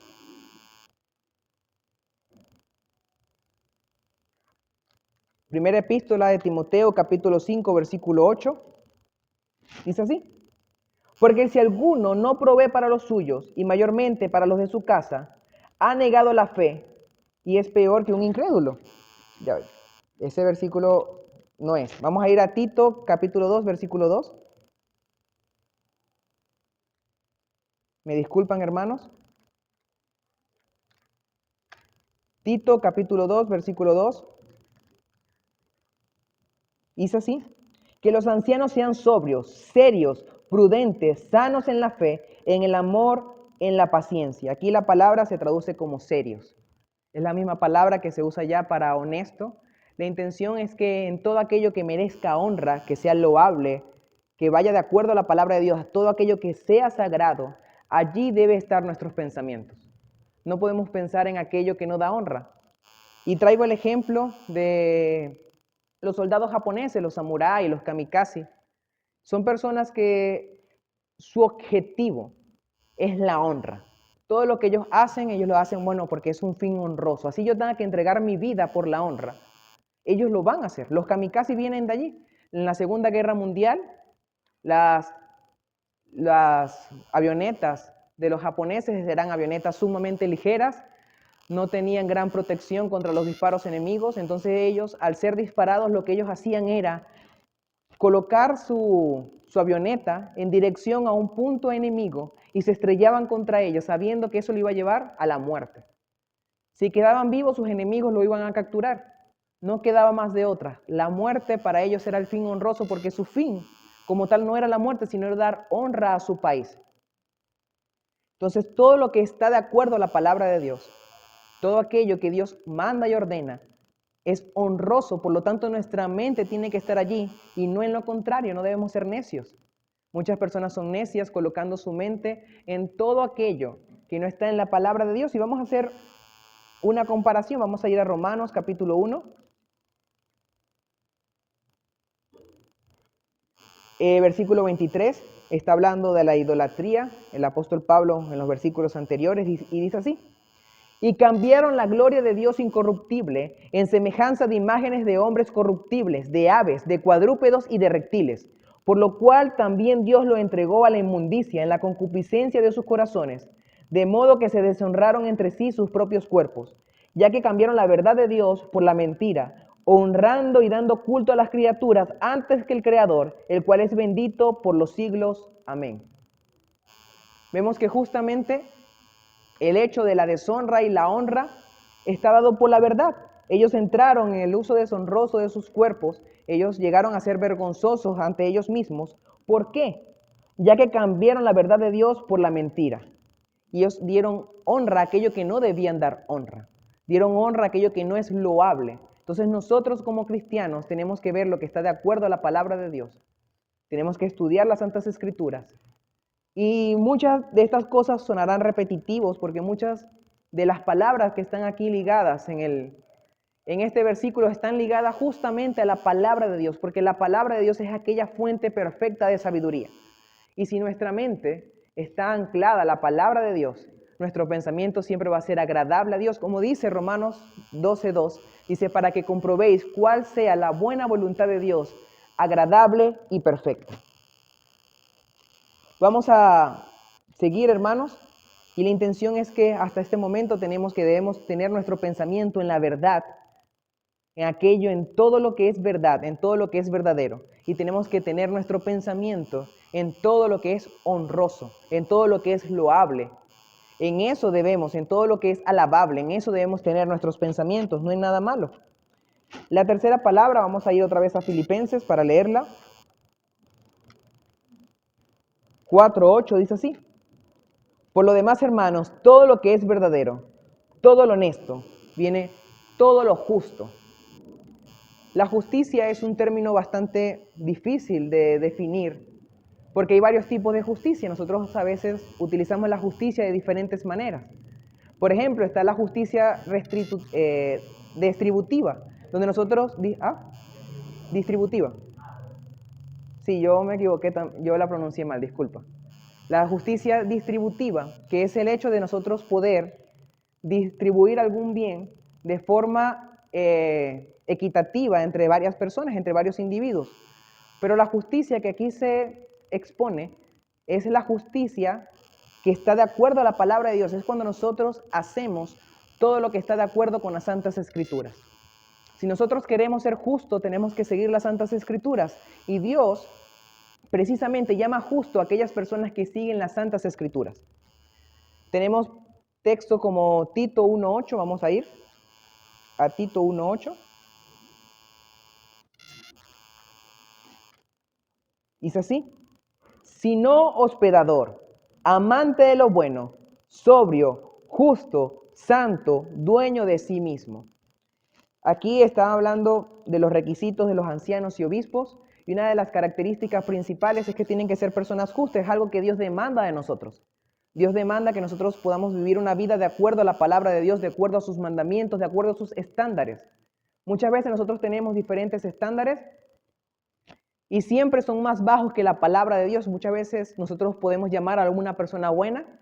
Primera epístola de Timoteo, capítulo 5, versículo 8. Dice así. Porque si alguno no provee para los suyos, y mayormente para los de su casa, ha negado la fe, y es peor que un incrédulo. Ya ves, ese versículo no es. Vamos a ir a Tito, capítulo 2, versículo 2. ¿Me disculpan, hermanos? Tito, capítulo 2, versículo 2. Dice así, que los ancianos sean sobrios, serios, prudentes, sanos en la fe, en el amor, en la paciencia. Aquí la palabra se traduce como serios. Es la misma palabra que se usa ya para honesto. La intención es que en todo aquello que merezca honra, que sea loable, que vaya de acuerdo a la palabra de Dios, todo aquello que sea sagrado, allí debe estar nuestros pensamientos. No podemos pensar en aquello que no da honra. Y traigo el ejemplo de los soldados japoneses, los samuráis, los kamikaze. Son personas que su objetivo es la honra. Todo lo que ellos lo hacen, bueno, porque es un fin honroso. Así yo tenga que entregar mi vida por la honra. Ellos lo van a hacer. Los kamikaze vienen de allí. En la Segunda Guerra Mundial, las avionetas de los japoneses eran avionetas sumamente ligeras, no tenían gran protección contra los disparos enemigos, entonces ellos, al ser disparados, lo que ellos hacían era colocar su avioneta en dirección a un punto enemigo y se estrellaban contra ellos, sabiendo que eso lo iba a llevar a la muerte. Si quedaban vivos, sus enemigos lo iban a capturar. No quedaba más de otra. La muerte para ellos era el fin honroso porque su fin como tal no era la muerte, sino era dar honra a su país. Entonces, todo lo que está de acuerdo a la palabra de Dios, todo aquello que Dios manda y ordena, es honroso. Por lo tanto, nuestra mente tiene que estar allí y no en lo contrario, no debemos ser necios. Muchas personas son necias colocando su mente en todo aquello que no está en la palabra de Dios. Y vamos a hacer una comparación. Vamos a ir a Romanos capítulo 1. Versículo 23 está hablando de la idolatría. El apóstol Pablo en los versículos anteriores y dice así: y cambiaron la gloria de Dios incorruptible en semejanza de imágenes de hombres corruptibles, de aves, de cuadrúpedos y de reptiles, por lo cual también Dios lo entregó a la inmundicia en la concupiscencia de sus corazones, de modo que se deshonraron entre sí sus propios cuerpos, ya que cambiaron la verdad de Dios por la mentira, honrando y dando culto a las criaturas antes que el Creador, el cual es bendito por los siglos. Amén. Vemos que justamente el hecho de la deshonra y la honra está dado por la verdad. Ellos entraron en el uso deshonroso de sus cuerpos, ellos llegaron a ser vergonzosos ante ellos mismos. ¿Por qué? Ya que cambiaron la verdad de Dios por la mentira. Y ellos dieron honra a aquello que no debían dar honra. Dieron honra a aquello que no es loable. Entonces nosotros como cristianos tenemos que ver lo que está de acuerdo a la palabra de Dios. Tenemos que estudiar las Santas Escrituras. Y muchas de estas cosas sonarán repetitivos porque muchas de las palabras que están aquí ligadas en este versículo están ligadas justamente a la palabra de Dios, porque la palabra de Dios es aquella fuente perfecta de sabiduría. Y si nuestra mente está anclada a la palabra de Dios, nuestro pensamiento siempre va a ser agradable a Dios, como dice Romanos 12:2, dice, para que comprobéis cuál sea la buena voluntad de Dios, agradable y perfecta. Vamos a seguir, hermanos, y la intención es que hasta este momento debemos tener nuestro pensamiento en la verdad, en aquello, en todo lo que es verdad, en todo lo que es verdadero. Y tenemos que tener nuestro pensamiento en todo lo que es honroso, en todo lo que es loable. En eso debemos, en todo lo que es alabable, en eso debemos tener nuestros pensamientos, no hay nada malo. La tercera palabra, vamos a ir otra vez a Filipenses para leerla. 4:8 dice así: por lo demás, hermanos, todo lo que es verdadero, todo lo honesto, viene todo lo justo. La justicia es un término bastante difícil de definir, porque hay varios tipos de justicia. Nosotros a veces utilizamos la justicia de diferentes maneras. Por ejemplo, está la justicia distributiva, donde nosotros... distributiva. Sí, yo me equivoqué, yo la pronuncié mal, disculpa. La justicia distributiva, que es el hecho de nosotros poder distribuir algún bien de forma equitativa entre varias personas, entre varios individuos. Pero la justicia que aquí se expone es la justicia que está de acuerdo a la palabra de Dios. Es cuando nosotros hacemos todo lo que está de acuerdo con las Santas Escrituras. Si nosotros queremos ser justos, tenemos que seguir las Santas Escrituras. Y Dios precisamente llama justo a aquellas personas que siguen las Santas Escrituras. Tenemos texto como Tito 1:8, vamos a ir a Tito 1:8. Dice así: sino hospedador, amante de lo bueno, sobrio, justo, santo, dueño de sí mismo. Aquí está hablando de los requisitos de los ancianos y obispos, y una de las características principales es que tienen que ser personas justas. Es algo que Dios demanda de nosotros. Dios demanda que nosotros podamos vivir una vida de acuerdo a la palabra de Dios, de acuerdo a sus mandamientos, de acuerdo a sus estándares. Muchas veces nosotros tenemos diferentes estándares y siempre son más bajos que la palabra de Dios. Muchas veces nosotros podemos llamar a alguna persona buena.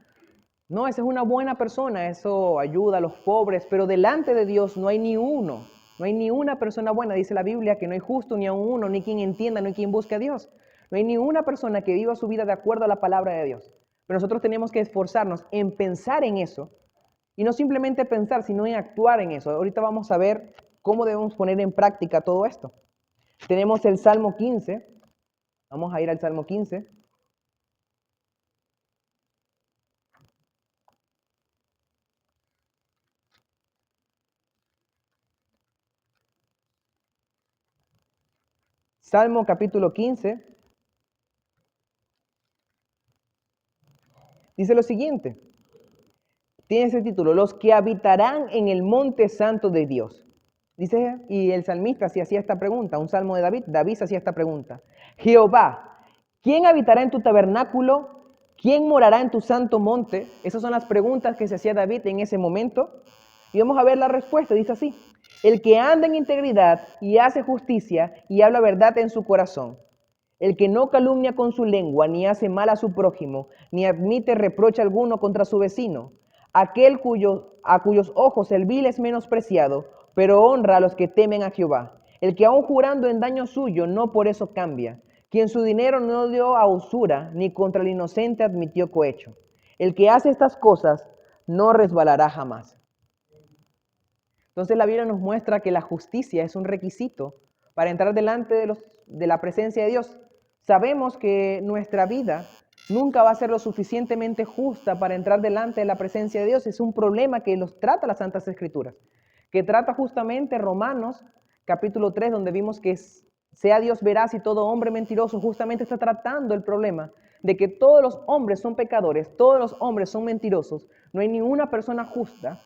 No, esa es una buena persona, eso ayuda a los pobres, pero delante de Dios no hay ni uno. No hay ni una persona buena, dice la Biblia, que no hay justo ni a uno, ni quien entienda, ni quien busque a Dios. No hay ni una persona que viva su vida de acuerdo a la palabra de Dios. Pero nosotros tenemos que esforzarnos en pensar en eso, y no simplemente pensar, sino en actuar en eso. Ahorita vamos a ver cómo debemos poner en práctica todo esto. Tenemos el Salmo 15, vamos a ir al Salmo 15. Salmo capítulo 15. Dice lo siguiente, tiene ese título, los que habitarán en el monte santo de Dios. Dice, y el salmista se hacía esta pregunta, un salmo de David, David se hacía esta pregunta. Jehová, ¿quién habitará en tu tabernáculo? ¿Quién morará en tu santo monte? Esas son las preguntas que se hacía David en ese momento. Y vamos a ver la respuesta, dice así. El que anda en integridad y hace justicia y habla verdad en su corazón. El que no calumnia con su lengua, ni hace mal a su prójimo, ni admite reproche alguno contra su vecino. Aquel a cuyos ojos el vil es menospreciado, pero honra a los que temen a Jehová. El que aun jurando en daño suyo, no por eso cambia. Quien su dinero no dio a usura, ni contra el inocente admitió cohecho. El que hace estas cosas, no resbalará jamás. Entonces la Biblia nos muestra que la justicia es un requisito para entrar delante de la presencia de Dios. Sabemos que nuestra vida nunca va a ser lo suficientemente justa para entrar delante de la presencia de Dios. Es un problema que los trata las Santas Escrituras, que trata justamente Romanos capítulo 3, donde vimos que sea Dios veraz y todo hombre mentiroso, justamente está tratando el problema de que todos los hombres son pecadores, todos los hombres son mentirosos, no hay ninguna persona justa,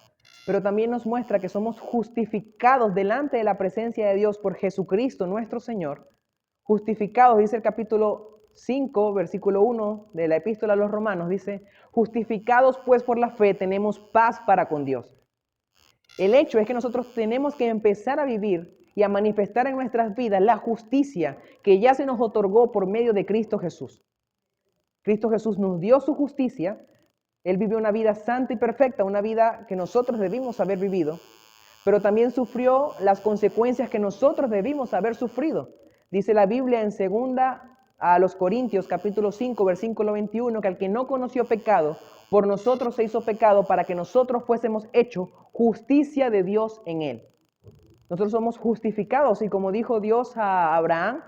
pero también nos muestra que somos justificados delante de la presencia de Dios por Jesucristo nuestro Señor. Justificados, dice el capítulo 5, versículo 1 de la epístola a los Romanos, dice, justificados pues por la fe tenemos paz para con Dios. El hecho es que nosotros tenemos que empezar a vivir y a manifestar en nuestras vidas la justicia que ya se nos otorgó por medio de Cristo Jesús. Cristo Jesús nos dio su justicia. Él vivió una vida santa y perfecta, una vida que nosotros debimos haber vivido, pero también sufrió las consecuencias que nosotros debimos haber sufrido. Dice la Biblia en 2 a los Corintios, capítulo 5, versículo 21, que al que no conoció pecado, por nosotros se hizo pecado para que nosotros fuésemos hechos justicia de Dios en él. Nosotros somos justificados y como dijo Dios a Abraham,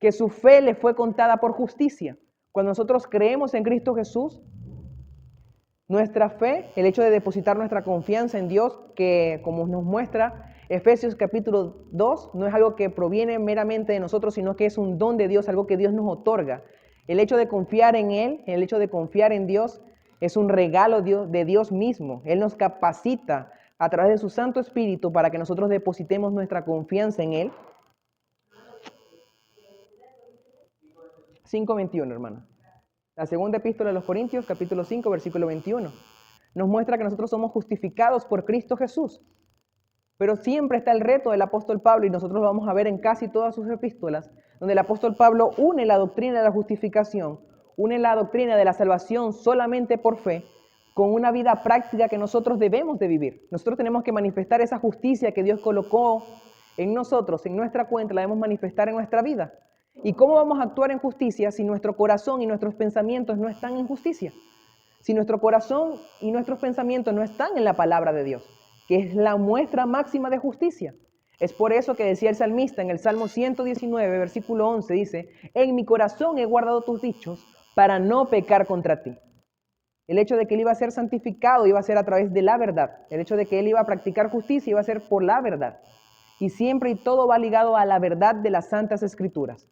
que su fe le fue contada por justicia. Cuando nosotros creemos en Cristo Jesús, nuestra fe, el hecho de depositar nuestra confianza en Dios, que como nos muestra Efesios capítulo 2, no es algo que proviene meramente de nosotros, sino que es un don de Dios, algo que Dios nos otorga. El hecho de confiar en Él, el hecho de confiar en Dios, es un regalo de Dios mismo. Él nos capacita a través de su Santo Espíritu para que nosotros depositemos nuestra confianza en Él. 5:21, hermano. La segunda epístola de los Corintios, capítulo 5, versículo 21, nos muestra que nosotros somos justificados por Cristo Jesús. Pero siempre está el reto del apóstol Pablo, y nosotros lo vamos a ver en casi todas sus epístolas, donde el apóstol Pablo une la doctrina de la justificación, une la doctrina de la salvación solamente por fe, con una vida práctica que nosotros debemos de vivir. Nosotros tenemos que manifestar esa justicia que Dios colocó en nosotros, en nuestra cuenta, la debemos manifestar en nuestra vida. ¿Y cómo vamos a actuar en justicia si nuestro corazón y nuestros pensamientos no están en justicia? Si nuestro corazón y nuestros pensamientos no están en la palabra de Dios, que es la muestra máxima de justicia. Es por eso que decía el salmista en el Salmo 119, versículo 11, dice, en mi corazón he guardado tus dichos para no pecar contra ti. El hecho de que él iba a ser santificado iba a ser a través de la verdad. El hecho de que él iba a practicar justicia iba a ser por la verdad. Y siempre y todo va ligado a la verdad de las Santas Escrituras.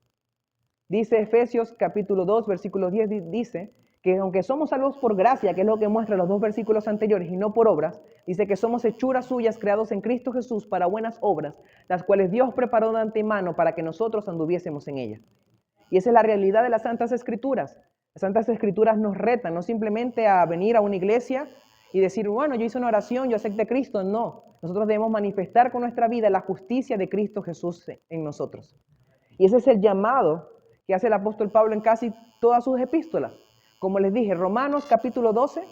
Dice Efesios capítulo 2, versículo 10, dice que aunque somos salvos por gracia, que es lo que muestra los dos versículos anteriores, y no por obras, dice que somos hechuras suyas creados en Cristo Jesús para buenas obras, las cuales Dios preparó de antemano para que nosotros anduviésemos en ellas. Y esa es la realidad de las Santas Escrituras. Las Santas Escrituras nos retan, no simplemente a venir a una iglesia y decir, bueno, yo hice una oración, yo acepté a Cristo. No, nosotros debemos manifestar con nuestra vida la justicia de Cristo Jesús en nosotros. Y ese es el llamado que hace el apóstol Pablo en casi todas sus epístolas. Como les dije, Romanos capítulo 12,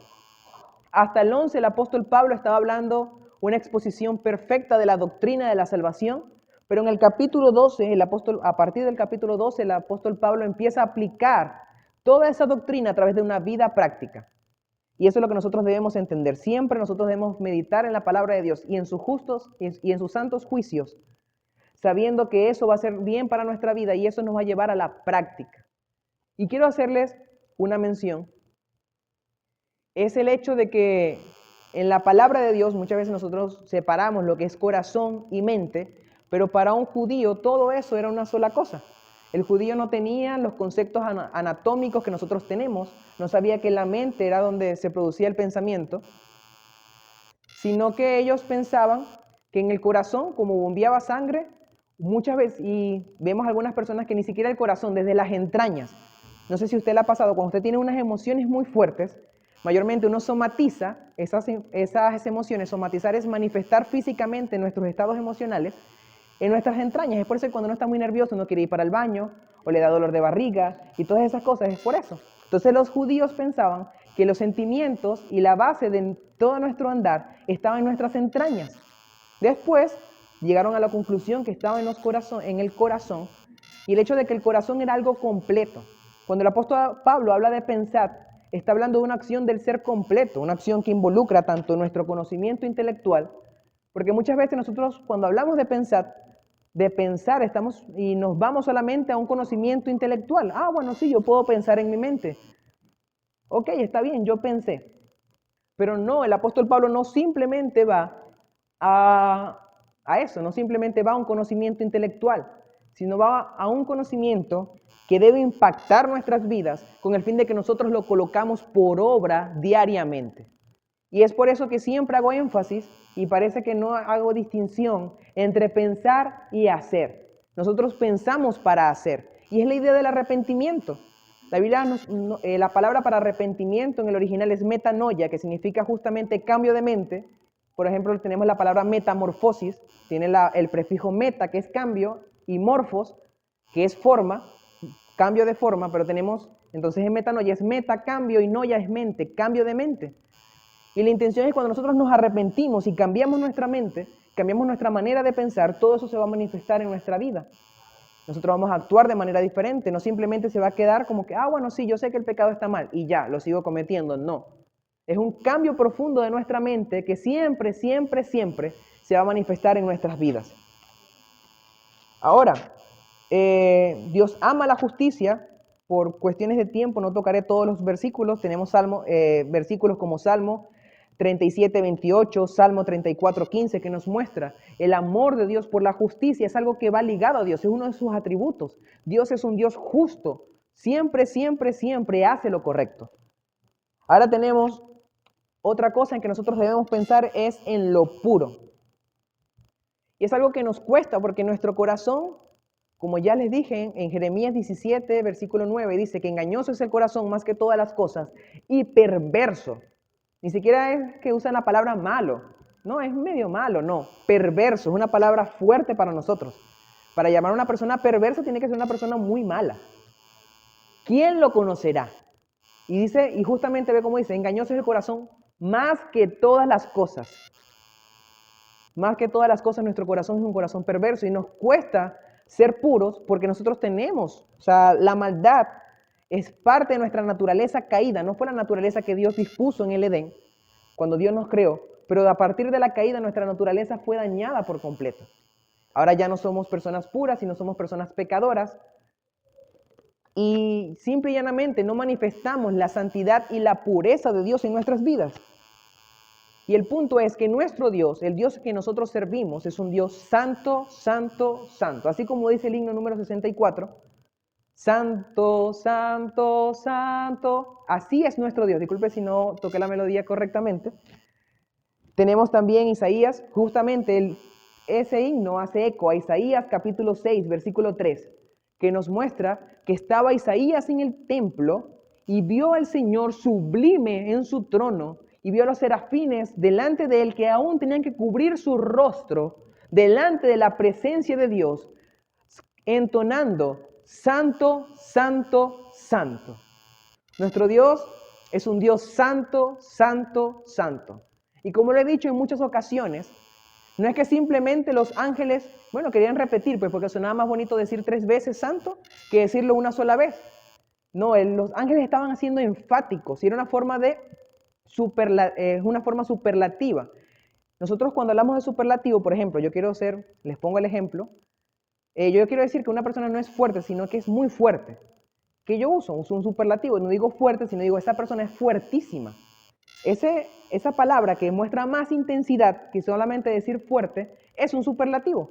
hasta el 11 el apóstol Pablo estaba hablando una exposición perfecta de la doctrina de la salvación, pero en el capítulo 12, a partir del capítulo 12, el apóstol Pablo empieza a aplicar toda esa doctrina a través de una vida práctica. Y eso es lo que nosotros debemos entender. Siempre nosotros debemos meditar en la palabra de Dios y en sus justos y en sus santos juicios, sabiendo que eso va a ser bien para nuestra vida y eso nos va a llevar a la práctica. Y quiero hacerles una mención. Es el hecho de que en la palabra de Dios muchas veces nosotros separamos lo que es corazón y mente, pero para un judío todo eso era una sola cosa. El judío no tenía los conceptos anatómicos que nosotros tenemos, no sabía que la mente era donde se producía el pensamiento, sino que ellos pensaban que en el corazón, como bombeaba sangre, muchas veces, y vemos algunas personas que ni siquiera el corazón, desde las entrañas. No sé si a usted le ha pasado, cuando usted tiene unas emociones muy fuertes, mayormente uno somatiza esas emociones. Somatizar es manifestar físicamente nuestros estados emocionales en nuestras entrañas. Es por eso que cuando uno está muy nervioso uno quiere ir para el baño, o le da dolor de barriga, y todas esas cosas, es por eso. Entonces los judíos pensaban que los sentimientos y la base de todo nuestro andar estaba en nuestras entrañas. Después llegaron a la conclusión que estaba en el corazón, y el hecho de que el corazón era algo completo. Cuando el apóstol Pablo habla de pensar, está hablando de una acción del ser completo, una acción que involucra tanto nuestro conocimiento intelectual, porque muchas veces nosotros cuando hablamos de pensar estamos y nos vamos solamente a un conocimiento intelectual. Ah, bueno, sí, yo puedo pensar en mi mente. Ok, está bien, yo pensé. Pero no, el apóstol Pablo no simplemente va a eso, no simplemente va a un conocimiento intelectual, sino va a un conocimiento que debe impactar nuestras vidas con el fin de que nosotros lo colocamos por obra diariamente. Y es por eso que siempre hago énfasis y parece que no hago distinción entre pensar y hacer. Nosotros pensamos para hacer. Y es la idea del arrepentimiento. La Biblia la palabra para arrepentimiento en el original es metanoia, que significa justamente cambio de mente. Por ejemplo, tenemos la palabra metamorfosis, tiene el prefijo meta, que es cambio, y morfos, que es forma, cambio de forma, pero tenemos, entonces en metanoia es meta, cambio, y noia es mente, cambio de mente. Y la intención es cuando nosotros nos arrepentimos y cambiamos nuestra mente, cambiamos nuestra manera de pensar, todo eso se va a manifestar en nuestra vida. Nosotros vamos a actuar de manera diferente, no simplemente se va a quedar como que, bueno, sí, yo sé que el pecado está mal y ya, lo sigo cometiendo. No. Es un cambio profundo de nuestra mente que siempre, siempre, siempre se va a manifestar en nuestras vidas. Ahora, Dios ama la justicia. Por cuestiones de tiempo no tocaré todos los versículos. Tenemos versículos como Salmo 37, 28, Salmo 34, 15, que nos muestra el amor de Dios por la justicia. Es algo que va ligado a Dios, es uno de sus atributos. Dios es un Dios justo, siempre, siempre, siempre hace lo correcto. Ahora tenemos otra cosa en que nosotros debemos pensar, es en lo puro. Y es algo que nos cuesta porque nuestro corazón, como ya les dije en Jeremías 17, versículo 9, dice que engañoso es el corazón más que todas las cosas y perverso. Ni siquiera es que usan la palabra malo. No, es medio malo, no. Perverso es una palabra fuerte para nosotros. Para llamar a una persona perversa tiene que ser una persona muy mala. ¿Quién lo conocerá? Y dice, y justamente ve cómo dice, engañoso es el corazón más que todas las cosas. Más que todas las cosas, nuestro corazón es un corazón perverso y nos cuesta ser puros porque nosotros tenemos, o sea, la maldad es parte de nuestra naturaleza caída, no fue la naturaleza que Dios dispuso en el Edén, cuando Dios nos creó, pero a partir de la caída nuestra naturaleza fue dañada por completo. Ahora ya no somos personas puras, sino somos personas pecadoras y simple y llanamente no manifestamos la santidad y la pureza de Dios en nuestras vidas. Y el punto es que nuestro Dios, el Dios que nosotros servimos, es un Dios santo, santo, santo. Así como dice el himno número 64, santo, santo, santo. Así es nuestro Dios. Disculpe si no toqué la melodía correctamente. Tenemos también Isaías, justamente ese himno hace eco a Isaías capítulo 6, versículo 3, que nos muestra que estaba Isaías en el templo y vio al Señor sublime en su trono y vio a los serafines delante de él que aún tenían que cubrir su rostro delante de la presencia de Dios, entonando, santo, santo, santo. Nuestro Dios es un Dios santo, santo, santo. Y como lo he dicho en muchas ocasiones, no es que simplemente los ángeles, bueno, querían repetir, pues porque sonaba más bonito decir 3 veces santo que decirlo una sola vez. No, los ángeles estaban haciendo enfáticos y era una forma superlativa. Nosotros cuando hablamos de superlativo, por ejemplo, les pongo el ejemplo, yo quiero decir que una persona no es fuerte, sino que es muy fuerte. ¿Qué yo uso? Uso un superlativo, no digo fuerte, sino digo esa persona es fuertísima. Esa palabra que muestra más intensidad que solamente decir fuerte es un superlativo.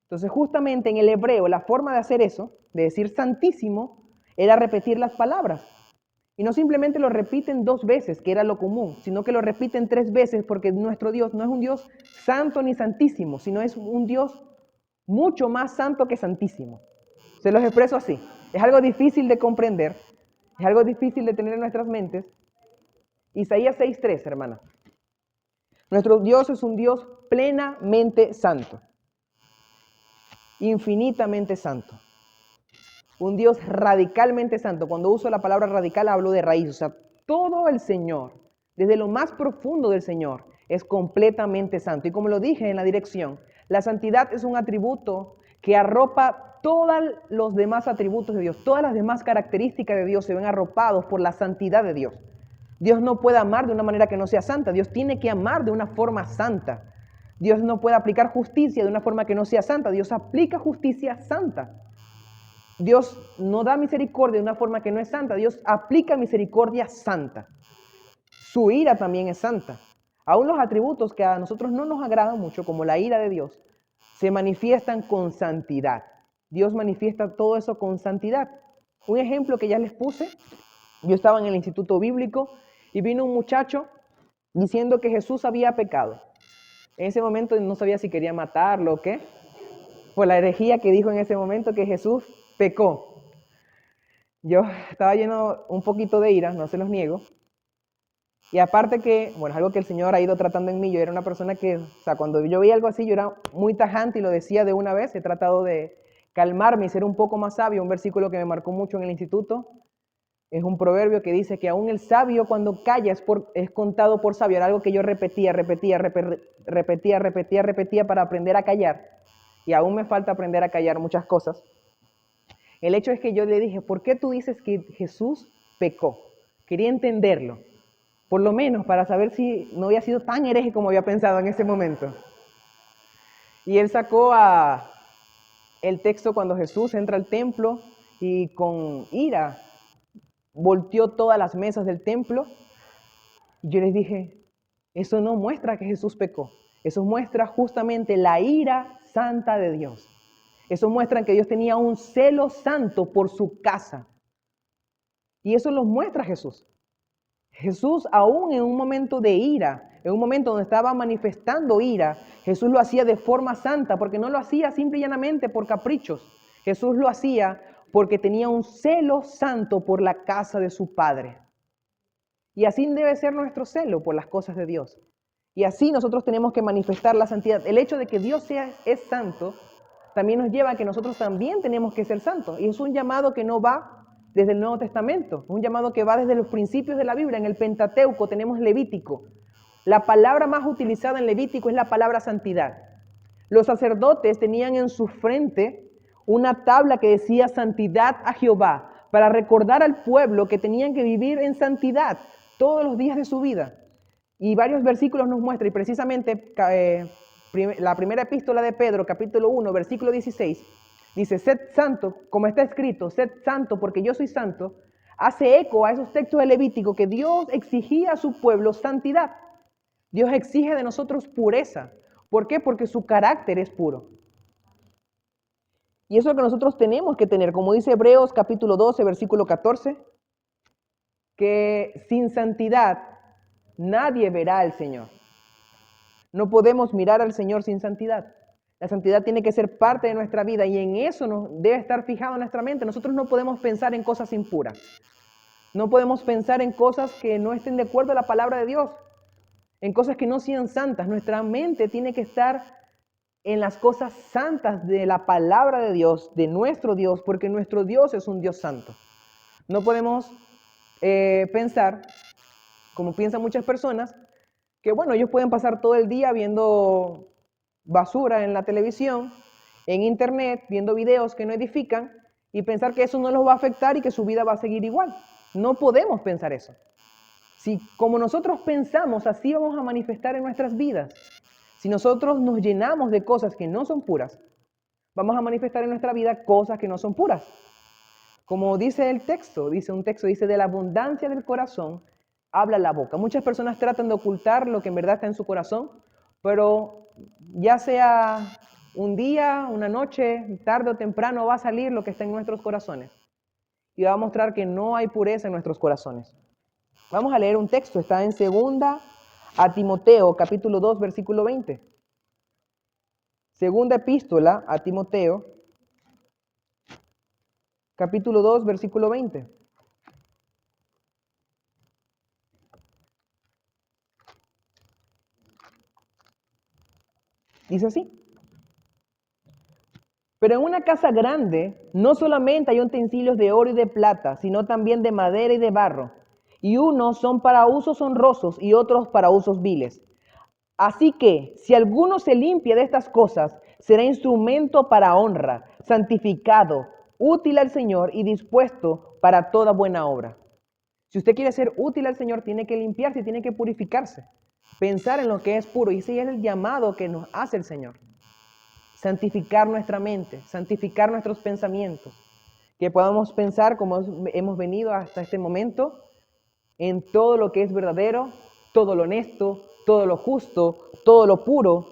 Entonces, justamente en el hebreo, la forma de hacer eso, de decir santísimo, era repetir las palabras. Y no simplemente lo repiten 2 veces, que era lo común, sino que lo repiten 3 veces porque nuestro Dios no es un Dios santo ni santísimo, sino es un Dios mucho más santo que santísimo. Se los expreso así. Es algo difícil de comprender, es algo difícil de tener en nuestras mentes. Isaías 6:3, hermana. Nuestro Dios es un Dios plenamente santo, infinitamente santo. Un Dios radicalmente santo. Cuando uso la palabra radical hablo de raíz. O sea, todo el Señor, desde lo más profundo del Señor, es completamente santo. Y como lo dije en la dirección, la santidad es un atributo que arropa todos los demás atributos de Dios. Todas las demás características de Dios se ven arropados por la santidad de Dios. Dios no puede amar de una manera que no sea santa. Dios tiene que amar de una forma santa. Dios no puede aplicar justicia de una forma que no sea santa. Dios aplica justicia santa. Dios no da misericordia de una forma que no es santa. Dios aplica misericordia santa. Su ira también es santa. Aún los atributos que a nosotros no nos agradan mucho, como la ira de Dios, se manifiestan con santidad. Dios manifiesta todo eso con santidad. Un ejemplo que ya les puse, yo estaba en el instituto bíblico y vino un muchacho diciendo que Jesús había pecado. En ese momento no sabía si quería matarlo o qué, por la herejía que dijo en ese momento que Jesús pecó. Yo estaba lleno un poquito de ira, no se los niego. Y aparte que, bueno, es algo que el Señor ha ido tratando en mí. Yo era una persona que, o sea, cuando yo veía algo así, yo era muy tajante y lo decía de una vez. He tratado de calmarme y ser un poco más sabio. Un versículo que me marcó mucho en el instituto es un proverbio que dice que aún el sabio cuando calla es contado por sabio. Era algo que yo repetía para aprender a callar. Y aún me falta aprender a callar muchas cosas. El hecho es que yo le dije, ¿por qué tú dices que Jesús pecó? Quería entenderlo, por lo menos para saber si no había sido tan hereje como había pensado en ese momento. Y él sacó el texto cuando Jesús entra al templo y con ira volteó todas las mesas del templo. Y yo les dije, eso no muestra que Jesús pecó, eso muestra justamente la ira santa de Dios. Eso muestra que Dios tenía un celo santo por su casa. Y eso lo muestra Jesús. Jesús, aún en un momento de ira, en un momento donde estaba manifestando ira, Jesús lo hacía de forma santa, porque no lo hacía simple y llanamente por caprichos. Jesús lo hacía porque tenía un celo santo por la casa de su Padre. Y así debe ser nuestro celo por las cosas de Dios. Y así nosotros tenemos que manifestar la santidad. El hecho de que Dios es santo también nos lleva a que nosotros también tenemos que ser santos. Y es un llamado que no va desde el Nuevo Testamento, un llamado que va desde los principios de la Biblia. En el Pentateuco tenemos Levítico. La palabra más utilizada en Levítico es la palabra santidad. Los sacerdotes tenían en su frente una tabla que decía santidad a Jehová, para recordar al pueblo que tenían que vivir en santidad todos los días de su vida. Y varios versículos nos muestran, y precisamente la primera epístola de Pedro, capítulo 1, versículo 16, dice, sed santo, como está escrito, sed santo porque yo soy santo, hace eco a esos textos de Levítico que Dios exigía a su pueblo santidad. Dios exige de nosotros pureza. ¿Por qué? Porque su carácter es puro. Y eso es lo que nosotros tenemos que tener, como dice Hebreos capítulo 12, versículo 14, que sin santidad nadie verá al Señor. No podemos mirar al Señor sin santidad. La santidad tiene que ser parte de nuestra vida y en eso nos debe estar fijado nuestra mente. Nosotros no podemos pensar en cosas impuras. No podemos pensar en cosas que no estén de acuerdo a la palabra de Dios, en cosas que no sean santas. Nuestra mente tiene que estar en las cosas santas de la palabra de Dios, de nuestro Dios, porque nuestro Dios es un Dios santo. No podemos pensar, como piensan muchas personas, que bueno, ellos pueden pasar todo el día viendo basura en la televisión, en internet, viendo videos que no edifican y pensar que eso no los va a afectar y que su vida va a seguir igual. No podemos pensar eso. Si como nosotros pensamos, así vamos a manifestar en nuestras vidas. Si nosotros nos llenamos de cosas que no son puras, vamos a manifestar en nuestra vida cosas que no son puras. Como dice el texto, dice de la abundancia del corazón habla la boca. Muchas personas tratan de ocultar lo que en verdad está en su corazón, pero ya sea un día, una noche, tarde o temprano va a salir lo que está en nuestros corazones. Y va a mostrar que no hay pureza en nuestros corazones. Vamos a leer un texto, está en 2 a Timoteo, capítulo 2, versículo 20. Segunda epístola a Timoteo, capítulo 2, versículo 20. Dice así: pero en una casa grande no solamente hay utensilios de oro y de plata, sino también de madera y de barro, y unos son para usos honrosos y otros para usos viles. Así que, si alguno se limpia de estas cosas, será instrumento para honra, santificado, útil al Señor y dispuesto para toda buena obra. Si usted quiere ser útil al Señor, tiene que limpiarse, tiene que purificarse, pensar en lo que es puro, y ese es el llamado que nos hace el Señor. Santificar nuestra mente, santificar nuestros pensamientos, que podamos pensar como hemos venido hasta este momento, en todo lo que es verdadero, todo lo honesto, todo lo justo, todo lo puro.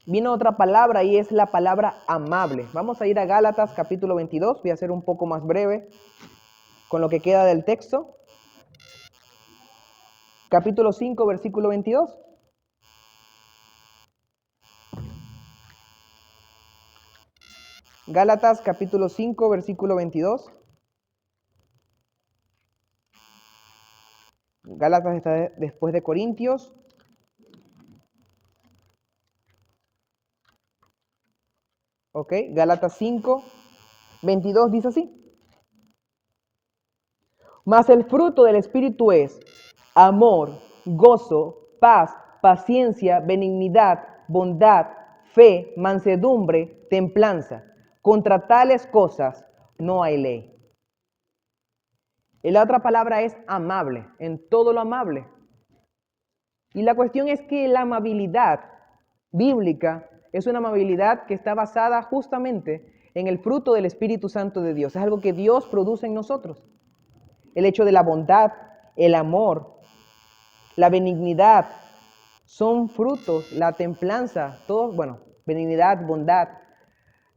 Viene otra palabra y es la palabra amable. Vamos a ir a Gálatas capítulo 22, voy a ser un poco más breve con lo que queda del texto. Capítulo 5, versículo 22. Gálatas capítulo 5, versículo 22. Gálatas está después de Corintios. Ok, Gálatas 5, 22 dice así: mas el fruto del Espíritu es amor, gozo, paz, paciencia, benignidad, bondad, fe, mansedumbre, templanza. Contra tales cosas no hay ley. Y la otra palabra es amable, en todo lo amable. Y la cuestión es que la amabilidad bíblica es una amabilidad que está basada justamente en el fruto del Espíritu Santo de Dios. Es algo que Dios produce en nosotros. El hecho de la bondad, el amor, la benignidad, son frutos, la templanza, todos, bueno, benignidad, bondad,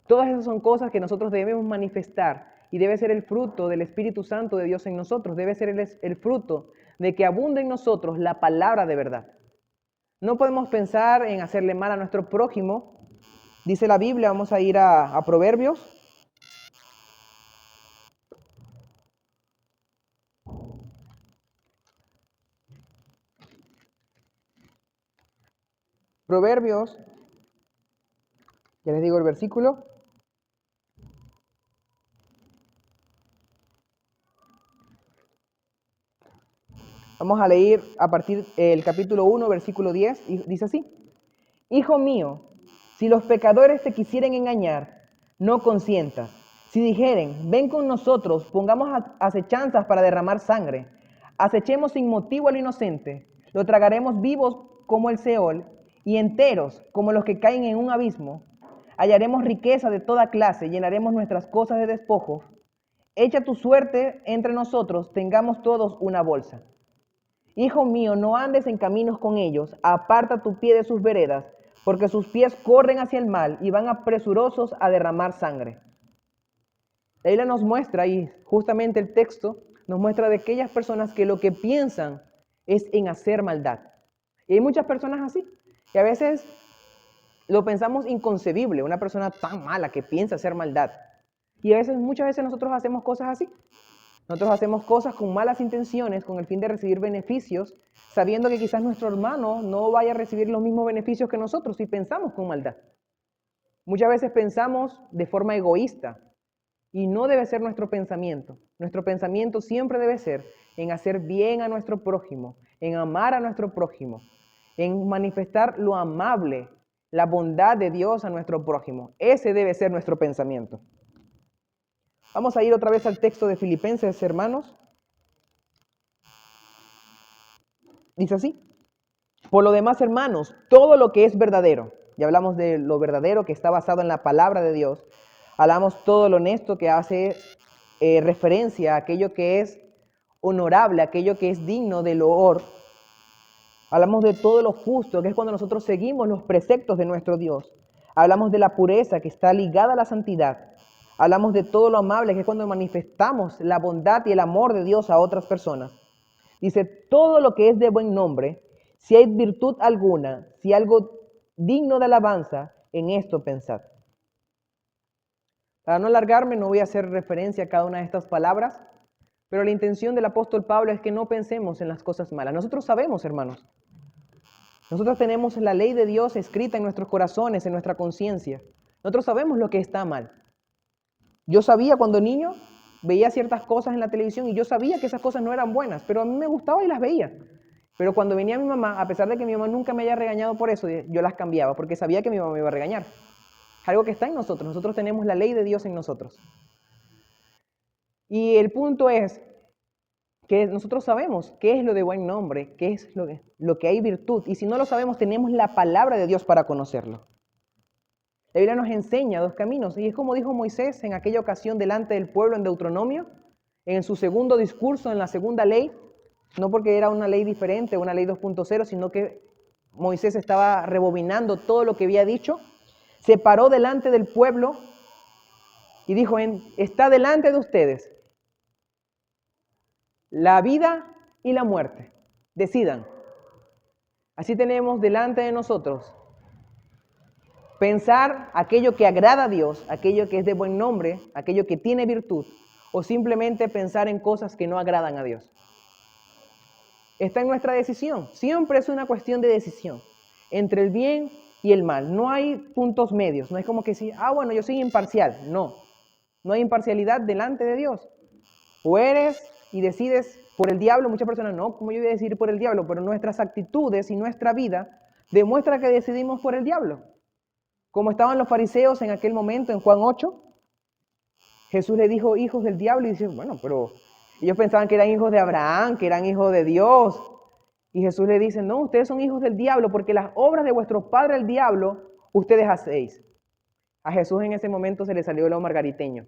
todas esas son cosas que nosotros debemos manifestar y debe ser el fruto del Espíritu Santo de Dios en nosotros, debe ser el fruto de que abunde en nosotros la palabra de verdad. No podemos pensar en hacerle mal a nuestro prójimo. Dice la Biblia, vamos a ir a Proverbios. Proverbios, ya les digo el versículo. Vamos a leer a partir del capítulo 1, versículo 10, y dice así: hijo mío, si los pecadores te quisieren engañar, no consientas. Si dijeren, ven con nosotros, pongamos acechanzas para derramar sangre, acechemos sin motivo al inocente, lo tragaremos vivos como el Seol y enteros como los que caen en un abismo. Hallaremos riqueza de toda clase, llenaremos nuestras cosas de despojos. Echa tu suerte entre nosotros, tengamos todos una bolsa. Hijo mío, no andes en caminos con ellos, aparta tu pie de sus veredas, porque sus pies corren hacia el mal y van apresurosos a derramar sangre. La Biblia nos muestra, y justamente el texto nos muestra de aquellas personas que lo que piensan es en hacer maldad. Y hay muchas personas así, que a veces lo pensamos inconcebible, una persona tan mala que piensa hacer maldad. Y muchas veces nosotros hacemos cosas así. Nosotros hacemos cosas con malas intenciones, con el fin de recibir beneficios, sabiendo que quizás nuestro hermano no vaya a recibir los mismos beneficios que nosotros, y pensamos con maldad. Muchas veces pensamos de forma egoísta, y no debe ser nuestro pensamiento. Nuestro pensamiento siempre debe ser en hacer bien a nuestro prójimo, en amar a nuestro prójimo, en manifestar lo amable, la bondad de Dios a nuestro prójimo. Ese debe ser nuestro pensamiento. Vamos a ir otra vez al texto de Filipenses, hermanos. Dice así: por lo demás, hermanos, todo lo que es verdadero, ya hablamos de lo verdadero que está basado en la palabra de Dios, hablamos todo lo honesto que hace referencia a aquello que es honorable, aquello que es digno de loor. Hablamos de todo lo justo, que es cuando nosotros seguimos los preceptos de nuestro Dios. Hablamos de la pureza que está ligada a la santidad. Hablamos de todo lo amable, que es cuando manifestamos la bondad y el amor de Dios a otras personas. Dice, todo lo que es de buen nombre, si hay virtud alguna, si algo digno de alabanza, en esto pensad. Para no alargarme, no voy a hacer referencia a cada una de estas palabras, pero la intención del apóstol Pablo es que no pensemos en las cosas malas. Nosotros sabemos, hermanos, nosotros tenemos la ley de Dios escrita en nuestros corazones, en nuestra conciencia. Nosotros sabemos lo que está mal. Yo sabía cuando niño, veía ciertas cosas en la televisión y yo sabía que esas cosas no eran buenas, pero a mí me gustaba y las veía. Pero cuando venía mi mamá, a pesar de que mi mamá nunca me haya regañado por eso, yo las cambiaba porque sabía que mi mamá me iba a regañar. Es algo que está en nosotros. Nosotros tenemos la ley de Dios en nosotros. Y el punto es que nosotros sabemos qué es lo de buen nombre, qué es lo que hay virtud. Y si no lo sabemos, tenemos la palabra de Dios para conocerlo. La Biblia nos enseña dos caminos. Y es como dijo Moisés en aquella ocasión delante del pueblo en Deuteronomio, en su segundo discurso, en la segunda ley, no porque era una ley diferente, una ley 2.0, sino que Moisés estaba rebobinando todo lo que había dicho. Se paró delante del pueblo y dijo, está delante de ustedes la vida y la muerte. Decidan. Así tenemos delante de nosotros pensar aquello que agrada a Dios, aquello que es de buen nombre, aquello que tiene virtud, o simplemente pensar en cosas que no agradan a Dios. Está en nuestra decisión. Siempre es una cuestión de decisión entre el bien y el mal. No hay puntos medios. No es como que decir, bueno, yo soy imparcial. No hay imparcialidad delante de Dios. O eres y decides por el diablo. Muchas personas, no, ¿cómo yo voy a decidir por el diablo? Pero nuestras actitudes y nuestra vida demuestra que decidimos por el diablo. Como estaban los fariseos en aquel momento, en Juan 8, Jesús le dijo hijos del diablo y dice, bueno, pero ellos pensaban que eran hijos de Abraham, que eran hijos de Dios. Y Jesús le dice, no, ustedes son hijos del diablo porque las obras de vuestro padre el diablo, ustedes hacéis. A Jesús en ese momento se le salió lo margariteño.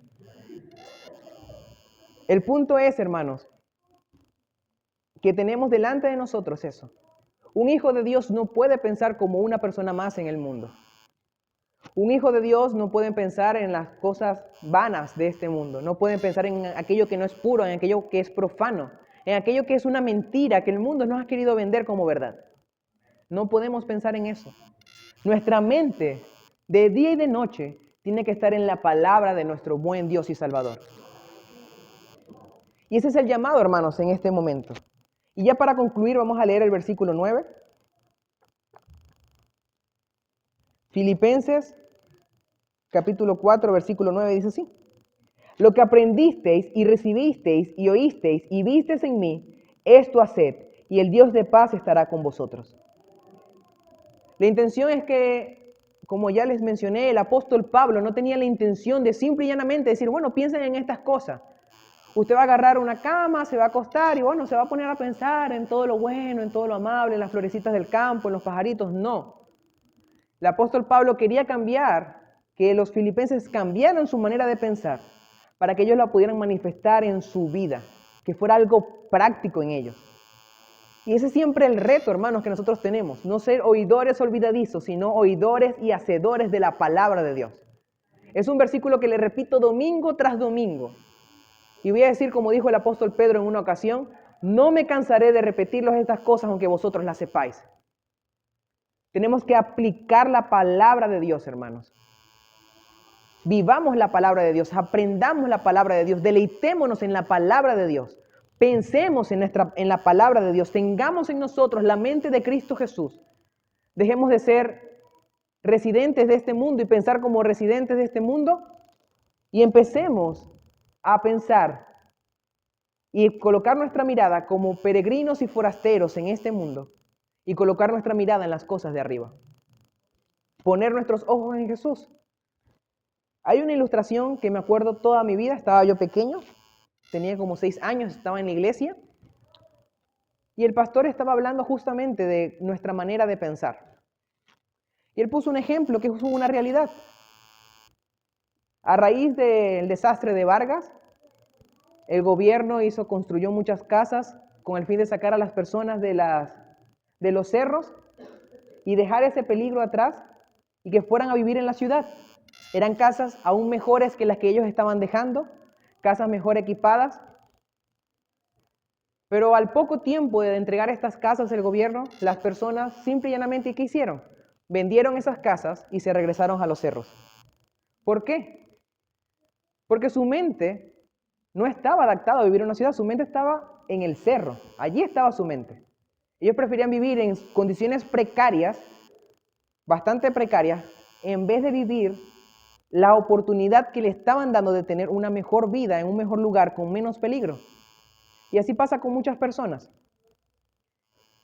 El punto es, hermanos, que tenemos delante de nosotros eso. Un hijo de Dios no puede pensar como una persona más en el mundo. Un hijo de Dios no puede pensar en las cosas vanas de este mundo. No pueden pensar en aquello que no es puro, en aquello que es profano, en aquello que es una mentira que el mundo nos ha querido vender como verdad. No podemos pensar en eso. Nuestra mente, de día y de noche, tiene que estar en la palabra de nuestro buen Dios y Salvador. Y ese es el llamado, hermanos, en este momento. Y ya para concluir, vamos a leer el versículo 9. Filipenses, capítulo 4, versículo 9, dice así. Lo que aprendisteis y recibisteis y oísteis y visteis en mí, esto haced, y el Dios de paz estará con vosotros. La intención es que, como ya les mencioné, el apóstol Pablo no tenía la intención de simple y llanamente decir, bueno, piensen en estas cosas. Usted va a agarrar una cama, se va a acostar y bueno, se va a poner a pensar en todo lo bueno, en todo lo amable, en las florecitas del campo, en los pajaritos. No. El apóstol Pablo quería cambiar, que los filipenses cambiaran su manera de pensar para que ellos la pudieran manifestar en su vida, que fuera algo práctico en ellos. Y ese es siempre el reto, hermanos, que nosotros tenemos. No ser oidores olvidadizos, sino oidores y hacedores de la palabra de Dios. Es un versículo que le repito domingo tras domingo. Y voy a decir, como dijo el apóstol Pedro en una ocasión, no me cansaré de repetirles estas cosas aunque vosotros las sepáis. Tenemos que aplicar la palabra de Dios, hermanos. Vivamos la palabra de Dios, aprendamos la palabra de Dios, deleitémonos en la palabra de Dios, pensemos en la palabra de Dios, tengamos en nosotros la mente de Cristo Jesús. Dejemos de ser residentes de este mundo y pensar como residentes de este mundo y empecemos a pensar y colocar nuestra mirada como peregrinos y forasteros en este mundo y colocar nuestra mirada en las cosas de arriba. Poner nuestros ojos en Jesús. Hay una ilustración que me acuerdo toda mi vida, estaba yo pequeño, tenía como 6 años, estaba en la iglesia y el pastor estaba hablando justamente de nuestra manera de pensar. Y él puso un ejemplo que es una realidad. A raíz del desastre de Vargas, el gobierno construyó muchas casas con el fin de sacar a las personas de los cerros y dejar ese peligro atrás y que fueran a vivir en la ciudad. Eran casas aún mejores que las que ellos estaban dejando, casas mejor equipadas. Pero al poco tiempo de entregar estas casas al gobierno, las personas simple y llanamente, ¿qué hicieron? Vendieron esas casas y se regresaron a los cerros. ¿Por qué? Porque su mente no estaba adaptada a vivir en una ciudad, su mente estaba en el cerro, allí estaba su mente. Ellos preferían vivir en condiciones precarias, bastante precarias, en vez de vivir la oportunidad que le estaban dando de tener una mejor vida en un mejor lugar con menos peligro. Y así pasa con muchas personas.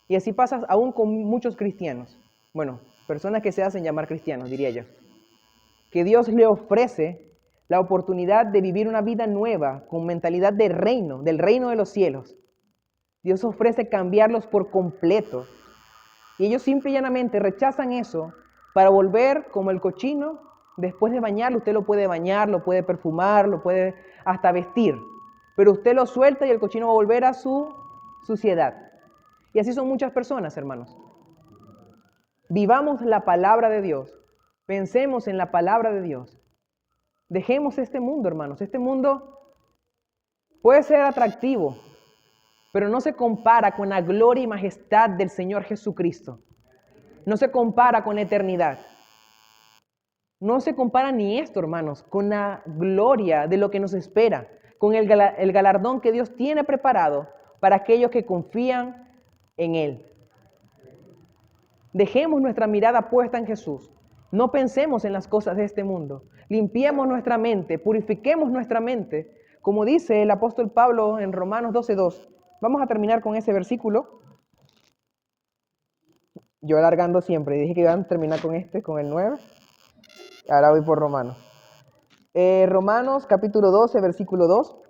Y así pasa aún con muchos cristianos. Bueno, personas que se hacen llamar cristianos, diría yo. Que Dios le ofrece la oportunidad de vivir una vida nueva, con mentalidad de reino, del reino de los cielos. Dios ofrece cambiarlos por completo. Y ellos simple y llanamente rechazan eso para volver como el cochino. Después de bañarlo, usted lo puede bañar, lo puede perfumar, lo puede hasta vestir. Pero usted lo suelta y el cochino va a volver a su suciedad. Y así son muchas personas, hermanos. Vivamos la palabra de Dios. Pensemos en la palabra de Dios. Dejemos este mundo, hermanos. Este mundo puede ser atractivo, pero no se compara con la gloria y majestad del Señor Jesucristo. No se compara con la eternidad. No se compara ni esto, hermanos, con la gloria de lo que nos espera, con el galardón que Dios tiene preparado para aquellos que confían en Él. Dejemos nuestra mirada puesta en Jesús. No pensemos en las cosas de este mundo. Limpiemos nuestra mente, purifiquemos nuestra mente, como dice el apóstol Pablo en Romanos 12:2. Vamos a terminar con ese versículo. Yo alargando siempre, dije que iban a terminar con el 9. Ahora voy por Romanos. Romanos capítulo 12, versículo 2.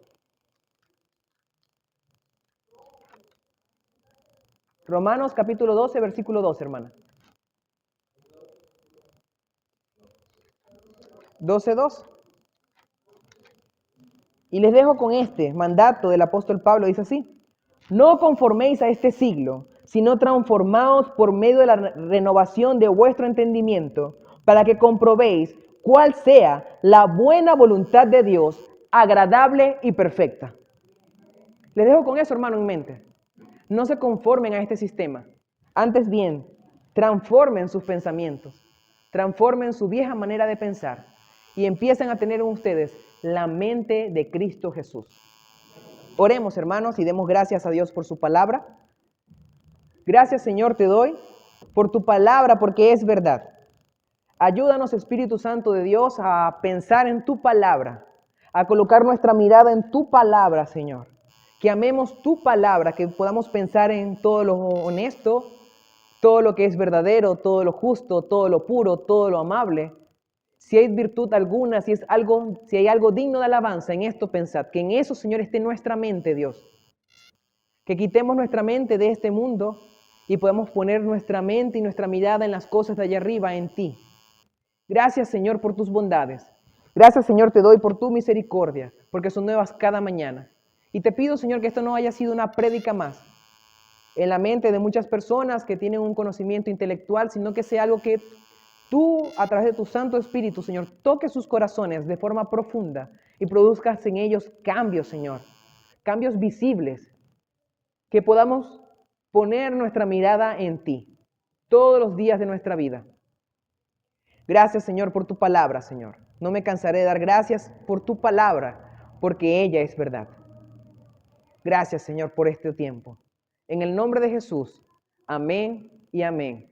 Romanos capítulo 12, versículo 2, hermana. 12:2. Y les dejo con este mandato del apóstol Pablo, dice así: no conforméis a este siglo, sino transformaos por medio de la renovación de vuestro entendimiento, para que comprobéis cuál sea la buena voluntad de Dios, agradable y perfecta. Les dejo con eso, hermano, en mente. No se conformen a este sistema. Antes bien, transformen sus pensamientos, transformen su vieja manera de pensar y empiecen a tener en ustedes la mente de Cristo Jesús. Oremos, hermanos, y demos gracias a Dios por su palabra. Gracias, Señor, te doy por tu palabra, porque es verdad. Ayúdanos, Espíritu Santo de Dios, a pensar en tu palabra, a colocar nuestra mirada en tu palabra, Señor. Que amemos tu palabra, que podamos pensar en todo lo honesto, todo lo que es verdadero, todo lo justo, todo lo puro, todo lo amable. Si hay virtud alguna, si hay algo digno de alabanza, en esto pensad, que en eso, Señor, esté nuestra mente, Dios. Que quitemos nuestra mente de este mundo y podamos poner nuestra mente y nuestra mirada en las cosas de allá arriba, en ti. Gracias, Señor, por tus bondades. Gracias, Señor, te doy por tu misericordia, porque son nuevas cada mañana. Y te pido, Señor, que esto no haya sido una prédica más en la mente de muchas personas que tienen un conocimiento intelectual, sino que sea algo que tú, a través de tu Santo Espíritu, Señor, toques sus corazones de forma profunda y produzcas en ellos cambios, Señor, cambios visibles, que podamos poner nuestra mirada en ti todos los días de nuestra vida. Gracias, Señor, por tu palabra, Señor. No me cansaré de dar gracias por tu palabra, porque ella es verdad. Gracias, Señor, por este tiempo. En el nombre de Jesús, amén y amén.